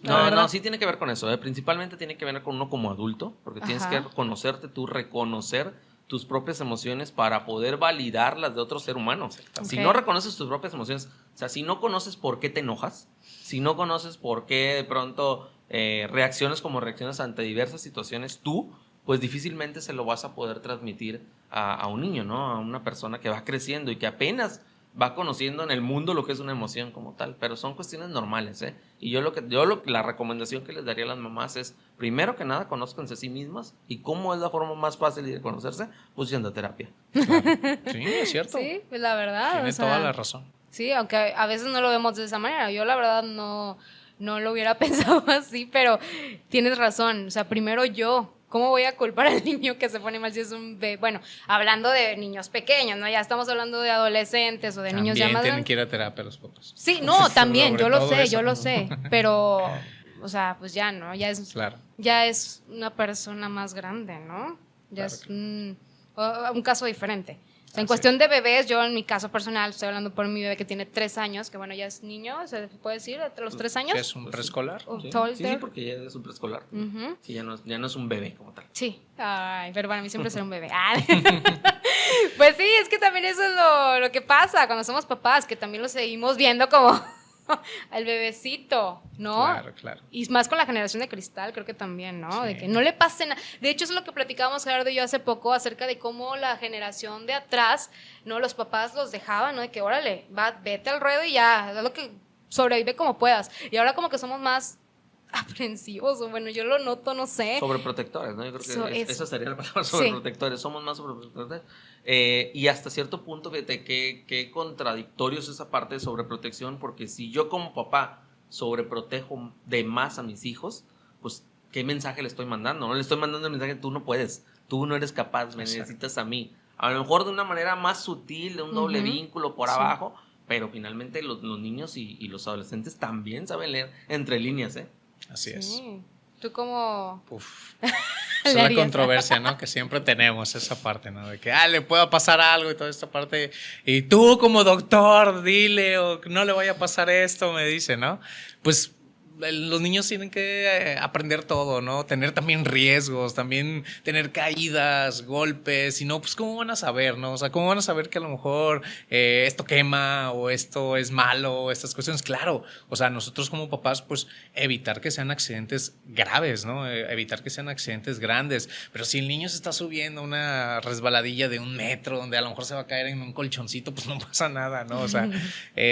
No, sí tiene que ver con eso, ¿eh? Principalmente tiene que ver con uno como adulto, porque tienes Ajá. que conocerte tú, reconocer tus propias emociones para poder validar las de otro ser humano. Si Ok. no reconoces tus propias emociones, o sea, si no conoces por qué te enojas, si no conoces por qué de pronto reaccionas como reaccionas ante diversas situaciones tú, pues difícilmente se lo vas a poder transmitir a un niño, ¿no? A una persona que va creciendo y que apenas va conociendo en el mundo lo que es una emoción como tal, pero son cuestiones normales, ¿eh? Y la recomendación que les daría a las mamás es, primero que nada, conózcanse a sí mismas, y cómo es la forma más fácil de conocerse, pues yendo a terapia. Claro. Sí, es cierto. Sí, pues la verdad. Tiene o sea, toda la razón. Sí, aunque a veces no lo vemos de esa manera. Yo la verdad no lo hubiera pensado así, pero tienes razón. O sea, primero yo. ¿Cómo voy a culpar al niño que se pone mal si es un bebé? Bueno, hablando de niños pequeños, ¿no? Ya estamos hablando de adolescentes o de niños ya También más tienen grandes. que ir a terapia los papás. Sí, no, también, Sobre todo eso. yo lo sé, pero, o sea, pues ya, ¿no? Claro. Ya es una persona más grande, ¿no? Ya Claro, es un caso diferente. O sea, en Así cuestión de bebés, yo en mi caso personal, estoy hablando por mi bebé que tiene 3 años, que bueno, ya es niño, se puede decir, entre los 3 años. ¿Qué es un preescolar? O Sí, toddler. sí, porque ya es un preescolar. Ujú. Sí, ya no es un bebé como tal. Sí, ay, pero para mí siempre será un bebé. Pues sí, es que también eso es lo que pasa cuando somos papás, que también lo seguimos viendo como al bebecito, ¿no? Claro. Y más con la generación de cristal, creo que también, ¿no? Sí. De que no le pase nada. De hecho, eso es lo que platicábamos Gerardo y yo hace poco acerca de cómo la generación de atrás, ¿no? Los papás los dejaban, ¿no? De que, órale, vete al ruedo y ya, haz lo que sobrevive como puedas. Y ahora como que somos más aprensivos, o bueno, yo lo noto, no sé. Sobreprotectores, ¿no? Yo creo que esa sería la palabra, Sí. sobreprotectores. Somos más sobreprotectores. Y hasta cierto punto, fíjate, qué contradictorio es esa parte de sobreprotección, porque si yo como papá sobreprotejo de más a mis hijos, pues, ¿qué mensaje le estoy mandando? No le estoy mandando el mensaje, tú no puedes, tú no eres capaz, me necesitas a mí. A lo mejor de una manera más sutil, de un doble vínculo por abajo, pero finalmente los niños y los adolescentes también saben leer entre líneas, ¿eh? Así es. Sí. Tú como... Uf. Le Esa es la harías. controversia, ¿no? Que siempre tenemos esa parte, ¿no? De que, le pueda pasar algo y toda esta parte. Y tú como doctor, dile, o no le vaya a pasar esto, me dice, ¿no? Pues los niños tienen que aprender todo, ¿no? Tener también riesgos, también tener caídas, golpes, y no, pues ¿cómo van a saber, no? O sea, ¿cómo van a saber que a lo mejor esto quema o esto es malo, estas cuestiones? Claro, o sea, nosotros como papás, pues evitar que sean accidentes graves, ¿no? Evitar que sean accidentes grandes, pero si el niño se está subiendo una resbaladilla de 1 metro, donde a lo mejor se va a caer en un colchoncito, pues no pasa nada, ¿no? O sea,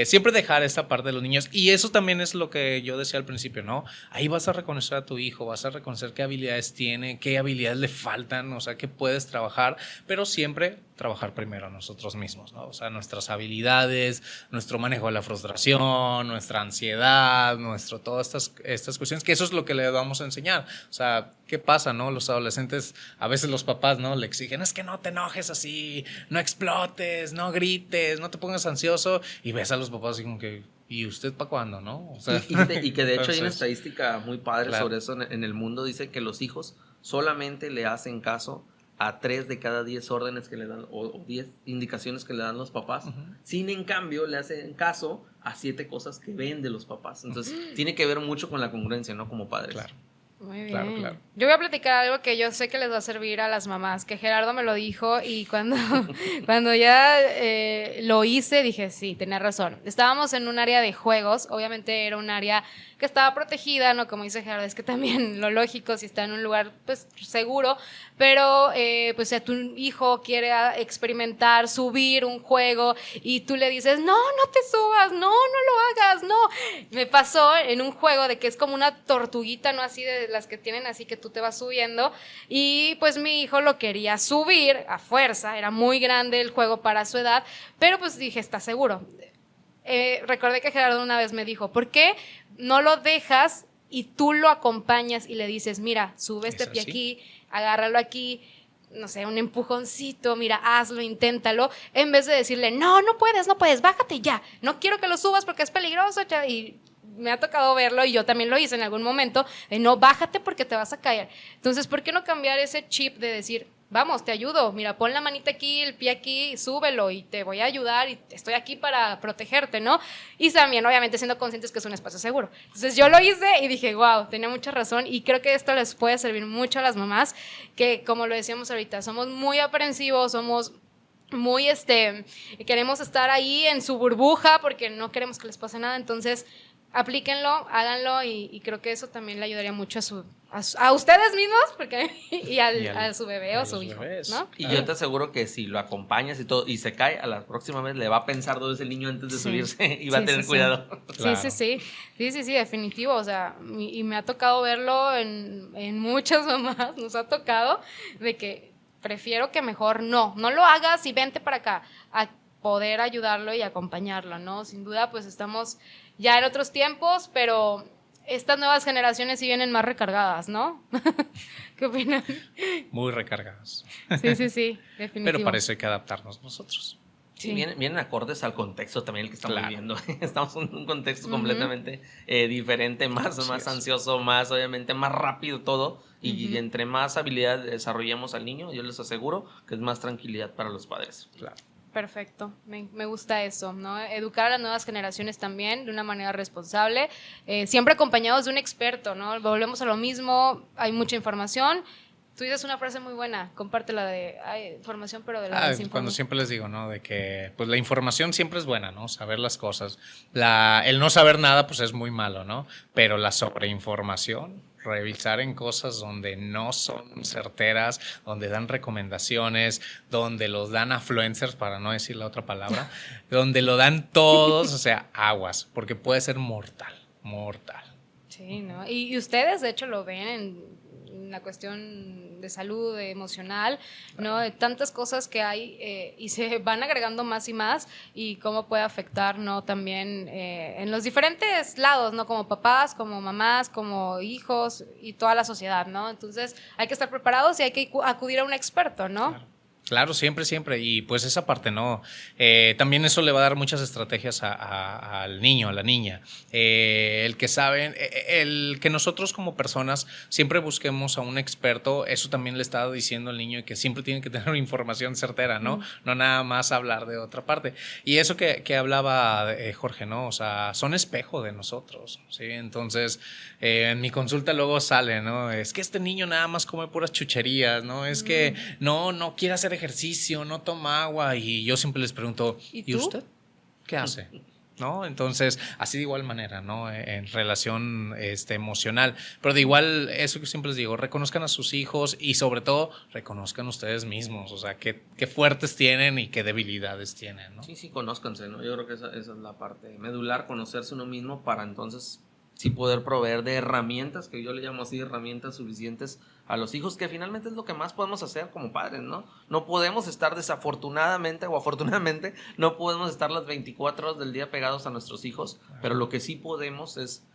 siempre dejar esta parte de los niños, y eso también es lo que yo decía al principio, ¿no? Ahí vas a reconocer a tu hijo, vas a reconocer qué habilidades tiene, qué habilidades le faltan, o sea, qué puedes trabajar, pero siempre trabajar primero nosotros mismos, ¿no? O sea, nuestras habilidades, nuestro manejo de la frustración, nuestra ansiedad, todas estas cuestiones, que eso es lo que le vamos a enseñar. O sea, ¿qué pasa, no? Los adolescentes, a veces los papás, ¿no? Le exigen, es que no te enojes así, no explotes, no grites, no te pongas ansioso, y ves a los papás así como que, ¿y usted para cuándo, no? O sea, y que de hecho hay una entonces, estadística muy padre claro. sobre eso en el mundo. Dice que los hijos solamente le hacen caso a 3 de cada 10 órdenes que le dan o 10 indicaciones que le dan los papás. Sin en cambio le hacen caso a 7 cosas que ven de los papás. Entonces tiene que ver mucho con la congruencia, ¿no? Como padres. Claro. Muy bien. Claro. Yo voy a platicar algo que yo sé que les va a servir a las mamás, que Gerardo me lo dijo y cuando ya lo hice dije, sí, tenía razón. Estábamos en un área de juegos, obviamente era un área que estaba protegida, ¿no? Como dice Gerardo, es que también lo lógico, si está en un lugar, pues, seguro, pero, pues, si tu hijo quiere experimentar, subir un juego y tú le dices, no te subas, no lo hagas, no. Me pasó en un juego de que es como una tortuguita, ¿no? Así de las que tienen así que tú te vas subiendo y pues mi hijo lo quería subir a fuerza, era muy grande el juego para su edad, pero pues dije, ¿estás seguro? Recordé que Gerardo una vez me dijo, ¿por qué no lo dejas y tú lo acompañas y le dices, mira, sube este pie aquí, agárralo aquí, no sé, un empujoncito, mira, hazlo, inténtalo, en vez de decirle, no puedes, bájate ya, no quiero que lo subas porque es peligroso, y me ha tocado verlo y yo también lo hice en algún momento, de no, bájate porque te vas a caer. Entonces, ¿por qué no cambiar ese chip de decir, vamos, te ayudo, mira, pon la manita aquí, el pie aquí, súbelo y te voy a ayudar y estoy aquí para protegerte, ¿no? Y también, obviamente, siendo conscientes que es un espacio seguro. Entonces, yo lo hice y dije, wow, tenía mucha razón y creo que esto les puede servir mucho a las mamás que, como lo decíamos ahorita, somos muy aprensivos, somos muy, queremos estar ahí en su burbuja porque no queremos que les pase nada, entonces aplíquenlo, háganlo y creo que eso también le ayudaría mucho a ustedes mismos porque, a su bebé o su hijo, ¿no? Y yo te aseguro que si lo acompañas y todo y se cae, a la próxima vez le va a pensar dos veces el niño antes de subirse y va a tener cuidado. Claro. Sí, definitivo, o sea, y me ha tocado verlo en muchas mamás, nos ha tocado de que prefiero que mejor no lo hagas y vente para acá, a poder ayudarlo y acompañarlo, ¿no? Sin duda, pues estamos ya en otros tiempos, pero estas nuevas generaciones sí vienen más recargadas, ¿no? ¿Qué opinan? Muy recargadas. Sí, definitivo. Pero para eso hay que adaptarnos nosotros. Sí, vienen acordes al contexto también el que estamos viviendo. Estamos en un contexto completamente diferente, más ansioso, más obviamente más rápido todo. Y entre más habilidad desarrollemos al niño, yo les aseguro que es más tranquilidad para los padres. Claro. Perfecto, me gusta eso, ¿no? Educar a las nuevas generaciones también de una manera responsable, siempre acompañados de un experto, ¿no? Volvemos a lo mismo, hay mucha información. Tú dices una frase muy buena, compártela hay información, pero de la desinformación. Cuando siempre les digo, ¿no? De que pues la información siempre es buena, ¿no? Saber las cosas. El no saber nada, pues es muy malo, ¿no? Pero la sobreinformación, revisar en cosas donde no son certeras, donde dan recomendaciones, donde los dan influencers, para no decir la otra palabra, donde lo dan todos, o sea, aguas, porque puede ser mortal. Sí, ¿no? Y ustedes, de hecho, lo ven en la cuestión de salud emocional, ¿no? De tantas cosas que hay y se van agregando más y más y cómo puede afectar, ¿no? También en los diferentes lados, ¿no? Como papás, como mamás, como hijos y toda la sociedad, ¿no? Entonces hay que estar preparados y hay que acudir a un experto, ¿no? Claro, siempre. Y pues esa parte, ¿no? También eso le va a dar muchas estrategias al niño, a la niña. El que nosotros como personas siempre busquemos a un experto, eso también le está diciendo al niño que siempre tiene que tener información certera, ¿no? No nada más hablar de otra parte. Y eso que hablaba Jorge, ¿no? O sea, son espejo de nosotros, ¿sí? Entonces, en mi consulta luego sale, ¿no? Es que este niño nada más come puras chucherías, ¿no? Es que no quiere hacer ejercicio, no toma agua y yo siempre les pregunto, ¿y usted qué hace? ¿No? Entonces, así de igual manera, ¿no? En relación emocional, pero de igual, eso que siempre les digo, reconozcan a sus hijos y sobre todo reconozcan ustedes mismos, o sea, qué fuertes tienen y qué debilidades tienen, ¿no? Sí, conózcanse, ¿no? Yo creo que esa es la parte medular, conocerse uno mismo para entonces sí poder proveer de herramientas, que yo le llamo así, herramientas suficientes a los hijos, que finalmente es lo que más podemos hacer como padres, ¿no? No podemos estar desafortunadamente o afortunadamente, no podemos estar las 24 horas del día pegados a nuestros hijos, pero lo que sí podemos es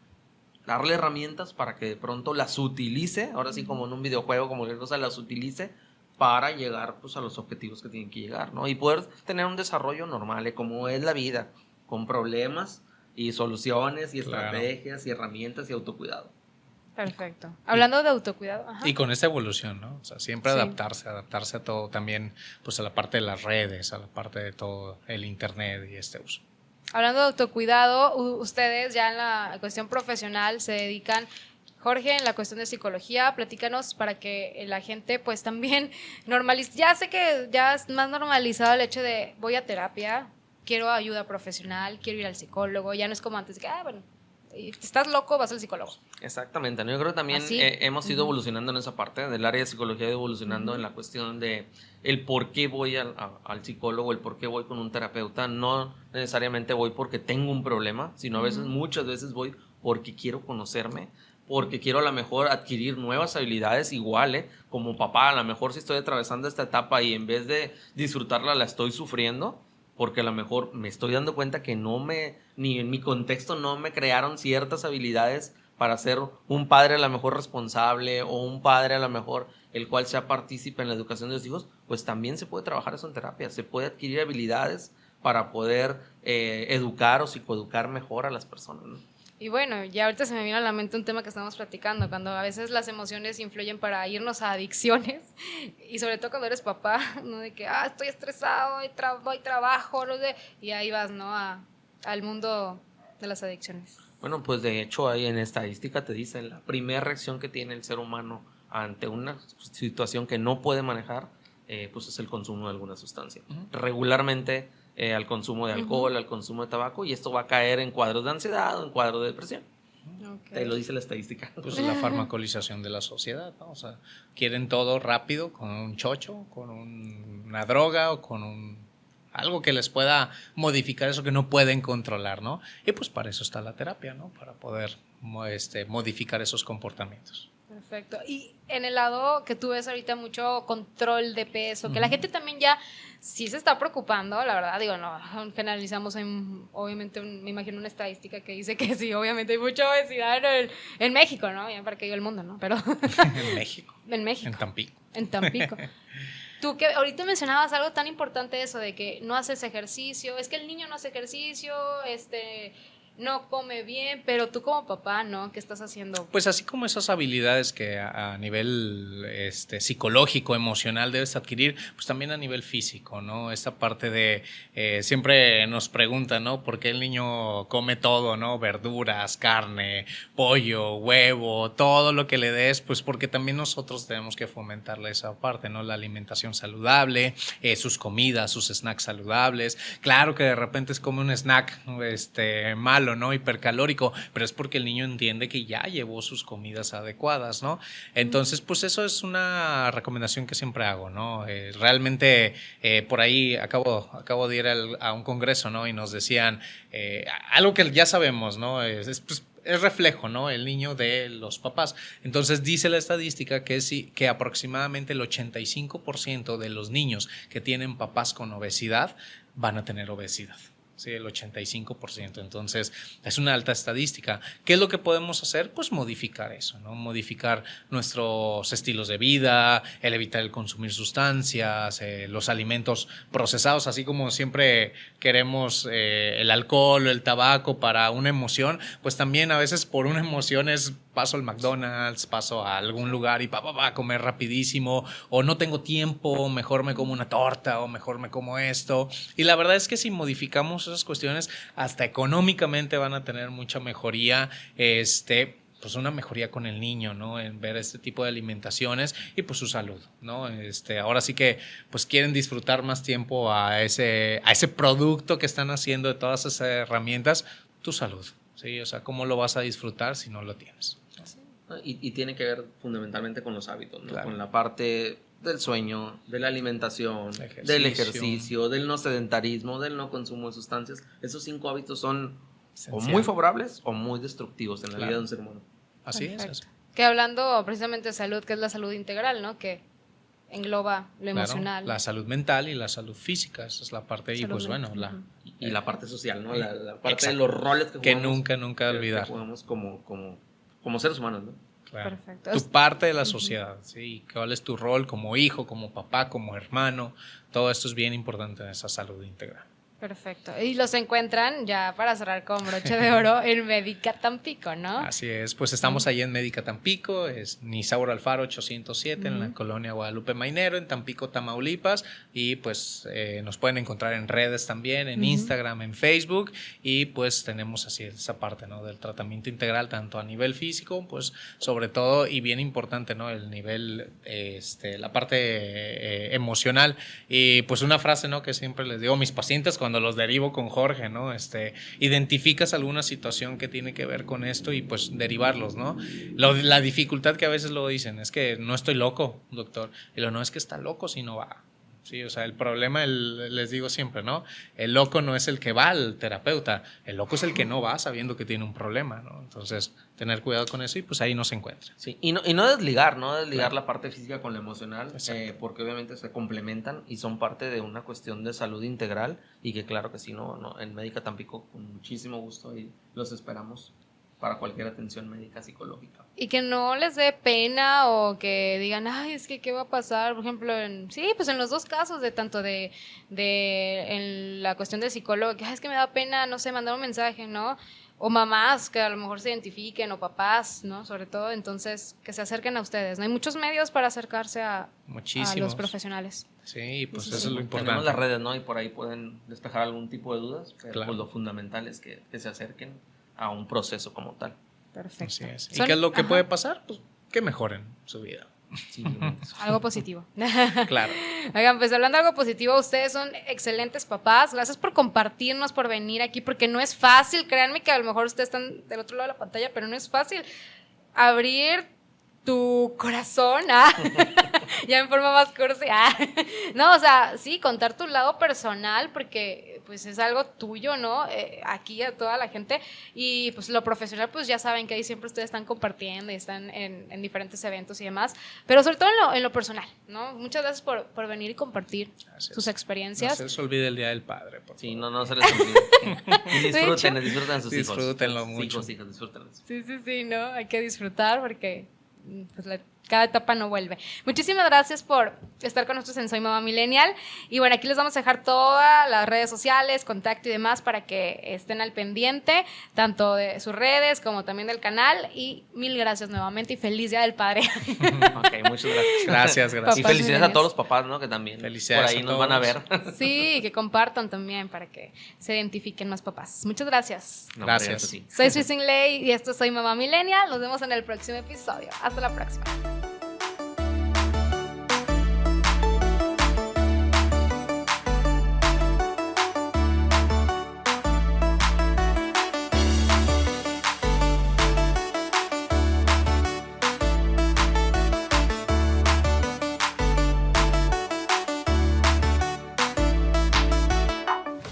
darle herramientas para que de pronto las utilice, ahora sí como en un videojuego, como cualquier cosa, las utilice para llegar pues a los objetivos que tienen que llegar, ¿no? Y poder tener un desarrollo normal, como es la vida, con problemas y soluciones y estrategias y herramientas y autocuidado. Perfecto. Hablando de autocuidado. Ajá. Y con esta evolución, ¿no? O sea, siempre adaptarse a todo también, pues a la parte de las redes, a la parte de todo el internet y este uso. Hablando de autocuidado, ustedes ya en la cuestión profesional se dedican, Jorge, en la cuestión de psicología, platícanos para que la gente pues también normalice. Ya sé que ya es más normalizado el hecho de voy a terapia, quiero ayuda profesional, quiero ir al psicólogo, ya no es como antes, que, estás loco, vas al psicólogo. Exactamente, ¿no? Yo creo que también hemos ido evolucionando en esa parte del área de psicología, evolucionando en la cuestión de el por qué voy al psicólogo, el por qué voy con un terapeuta. No necesariamente voy porque tengo un problema, sino a veces, muchas veces voy porque quiero conocerme, porque quiero a lo mejor adquirir nuevas habilidades igual, como papá, a lo mejor si estoy atravesando esta etapa y en vez de disfrutarla la estoy sufriendo, porque a lo mejor me estoy dando cuenta que ni en mi contexto no me crearon ciertas habilidades para ser un padre a lo mejor responsable o un padre a lo mejor el cual sea partícipe en la educación de los hijos, pues también se puede trabajar eso en terapia, se puede adquirir habilidades para poder educar o psicoeducar mejor a las personas, ¿no? Y bueno, ya ahorita se me vino a la mente un tema que estamos platicando, cuando a veces las emociones influyen para irnos a adicciones, y sobre todo cuando eres papá, ¿no? De que, estoy estresado, doy trabajo, no sé, y ahí vas, ¿no? Al mundo de las adicciones. Bueno, pues de hecho ahí en estadística te dicen la primera reacción que tiene el ser humano ante una situación que no puede manejar, pues es el consumo de alguna sustancia. Regularmente al consumo de alcohol, al consumo de tabaco, y esto va a caer en cuadros de ansiedad o en cuadros de depresión. Te lo dice la estadística. Pues la farmacolización de la sociedad, ¿no? O sea, quieren todo rápido, con un chocho, con una droga o con algo que les pueda modificar eso que no pueden controlar, ¿no? Y pues para eso está la terapia, ¿no? Para poder modificar esos comportamientos. Perfecto. Y en el lado que tú ves ahorita mucho control de peso, que la gente también ya sí se está preocupando, la verdad, digo, no generalizamos, obviamente me imagino una estadística que dice que sí, obviamente hay mucha obesidad en México, ¿no? Ya para que yo el mundo, ¿no? Pero En México. En México. En Tampico. En Tampico. Tú que ahorita mencionabas algo tan importante, eso de que no haces ejercicio, es que el niño no hace ejercicio, no come bien, pero tú como papá, ¿no? ¿Qué estás haciendo? Pues así como esas habilidades que a nivel psicológico, emocional debes adquirir, pues también a nivel físico, ¿no? Esta parte de, siempre nos preguntan, ¿no? ¿Por qué el niño come todo, ¿no? Verduras, carne, pollo, huevo, todo lo que le des? Pues porque también nosotros tenemos que fomentarle esa parte, ¿no? La alimentación saludable, sus comidas, sus snacks saludables. Claro que de repente come un snack malo, ¿no? Hipercalórico, pero es porque el niño entiende que ya llevó sus comidas adecuadas, ¿no? Entonces, pues eso es una recomendación que siempre hago, ¿no? Realmente por ahí acabo de ir a un congreso, ¿no? Y nos decían algo que ya sabemos, ¿no? Pues, es reflejo, ¿no? El niño de los papás. Entonces dice la estadística que aproximadamente el 85% de los niños que tienen papás con obesidad van a tener obesidad. Sí, el 85%. Entonces, es una alta estadística. ¿Qué es lo que podemos hacer? Pues modificar eso, ¿no? Modificar nuestros estilos de vida, el evitar el consumir sustancias, los alimentos procesados, así como siempre queremos el alcohol o el tabaco para una emoción, pues también a veces por una emoción paso al McDonald's, paso a algún lugar y a comer rapidísimo, o no tengo tiempo, mejor me como una torta o mejor me como esto. Y la verdad es que si modificamos esas cuestiones, hasta económicamente van a tener mucha mejoría, pues una mejoría con el niño, ¿no? En ver este tipo de alimentaciones y pues su salud, ¿no? Ahora sí que pues quieren disfrutar más tiempo a ese producto que están haciendo de todas esas herramientas, tu salud, ¿sí? O sea, ¿cómo lo vas a disfrutar si no lo tienes? Y tiene que ver fundamentalmente con los hábitos, ¿no? Claro. Con la parte del sueño, de la alimentación, del ejercicio, del no sedentarismo, del no consumo de sustancias. Esos 5 hábitos son o muy favorables o muy destructivos en la vida de un ser humano. Así es. Eso. Que hablando precisamente de salud, que es la salud integral, ¿no? Que engloba lo emocional. La salud mental y la salud física, esa es la parte, y pues bueno, y la parte social, ¿no? La parte de los roles que jugamos. Que nunca olvidar. Que jugamos como seres humanos, ¿no? Claro. Perfecto. Tu parte de la sociedad, ¿sí? ¿Cuál es tu rol como hijo, como papá, como hermano? Todo esto es bien importante en esa salud integral. Perfecto. Y los encuentran, ya para cerrar con broche de oro, en Médica Tampico, ¿no? Así es, pues estamos ahí en Médica Tampico, es Nisauro Alfaro 807, en la colonia Guadalupe Mainero, en Tampico, Tamaulipas, y pues nos pueden encontrar en redes también, en Instagram, en Facebook, y pues tenemos así esa parte, ¿no? Del tratamiento integral, tanto a nivel físico, pues sobre todo, y bien importante, ¿no? El nivel, la parte emocional, y pues una frase, ¿no? Que siempre les digo a mis pacientes cuando cuando los derivo con Jorge, ¿no? Identificas alguna situación que tiene que ver con esto y pues derivarlos, ¿no? La dificultad que a veces lo dicen es que no estoy loco, doctor. Y no es que está loco si no va. Sí, o sea, el problema, les digo siempre, ¿no? El loco no es el que va al terapeuta, el loco es el que no va sabiendo que tiene un problema, ¿no? Entonces, tener cuidado con eso y pues ahí no se encuentra. Sí, y no desligar, claro, la parte física con la emocional, porque obviamente se complementan y son parte de una cuestión de salud integral y que claro que sí, en Médica Tampico con muchísimo gusto y los esperamos para cualquier atención médica psicológica. Y que no les dé pena o que digan, ay, es que ¿qué va a pasar? Por ejemplo, pues en los dos casos, en la cuestión del psicólogo, que es que me da pena, no sé, mandar un mensaje, ¿no? O mamás que a lo mejor se identifiquen, o papás, ¿no? Sobre todo, entonces, que se acerquen a ustedes, ¿no? Hay muchos medios para acercarse a los profesionales. Sí, pues eso es lo importante. Tenemos las redes, ¿no? Y por ahí pueden despejar algún tipo de dudas, pero claro, pues lo fundamental es que se acerquen a un proceso como tal. Perfecto. Así es. ¿Y qué es lo que puede pasar? Pues que mejoren su vida. Sí, algo positivo. Claro. Oigan, pues hablando de algo positivo, ustedes son excelentes papás. Gracias por compartirnos, por venir aquí, porque no es fácil. Créanme que a lo mejor ustedes están del otro lado de la pantalla, pero no es fácil abrir tu corazón, ya en forma más cursi, no, o sea, sí, contar tu lado personal, porque pues es algo tuyo, ¿no? Aquí a toda la gente, y pues lo profesional, pues ya saben que ahí siempre ustedes están compartiendo y están en diferentes eventos y demás, pero sobre todo en lo personal, ¿no? Muchas gracias por venir y compartir sus experiencias. No se les olvide el Día del Padre, por favor. Sí, no se les olvide. Y disfruten sus hijos. Disfrútenlo mucho. Hijos, disfrútenlo. Sí, ¿no? Hay que disfrutar porque pues cada etapa no vuelve. Muchísimas gracias por estar con nosotros en Soy Mamá Millennial. Y bueno, aquí les vamos a dejar todas las redes sociales, contacto y demás para que estén al pendiente, tanto de sus redes como también del canal. Y mil gracias nuevamente y feliz Día del Padre. Ok, muchas gracias. Gracias. Y felicidades a todos los papás, ¿no? Que también felicidades por ahí nos van a ver. Sí, que compartan también para que se identifiquen más papás. Muchas gracias. Gracias. Soy Suisin Ley y esto es Soy Mamá Millennial. Nos vemos en el próximo episodio. Hasta la próxima.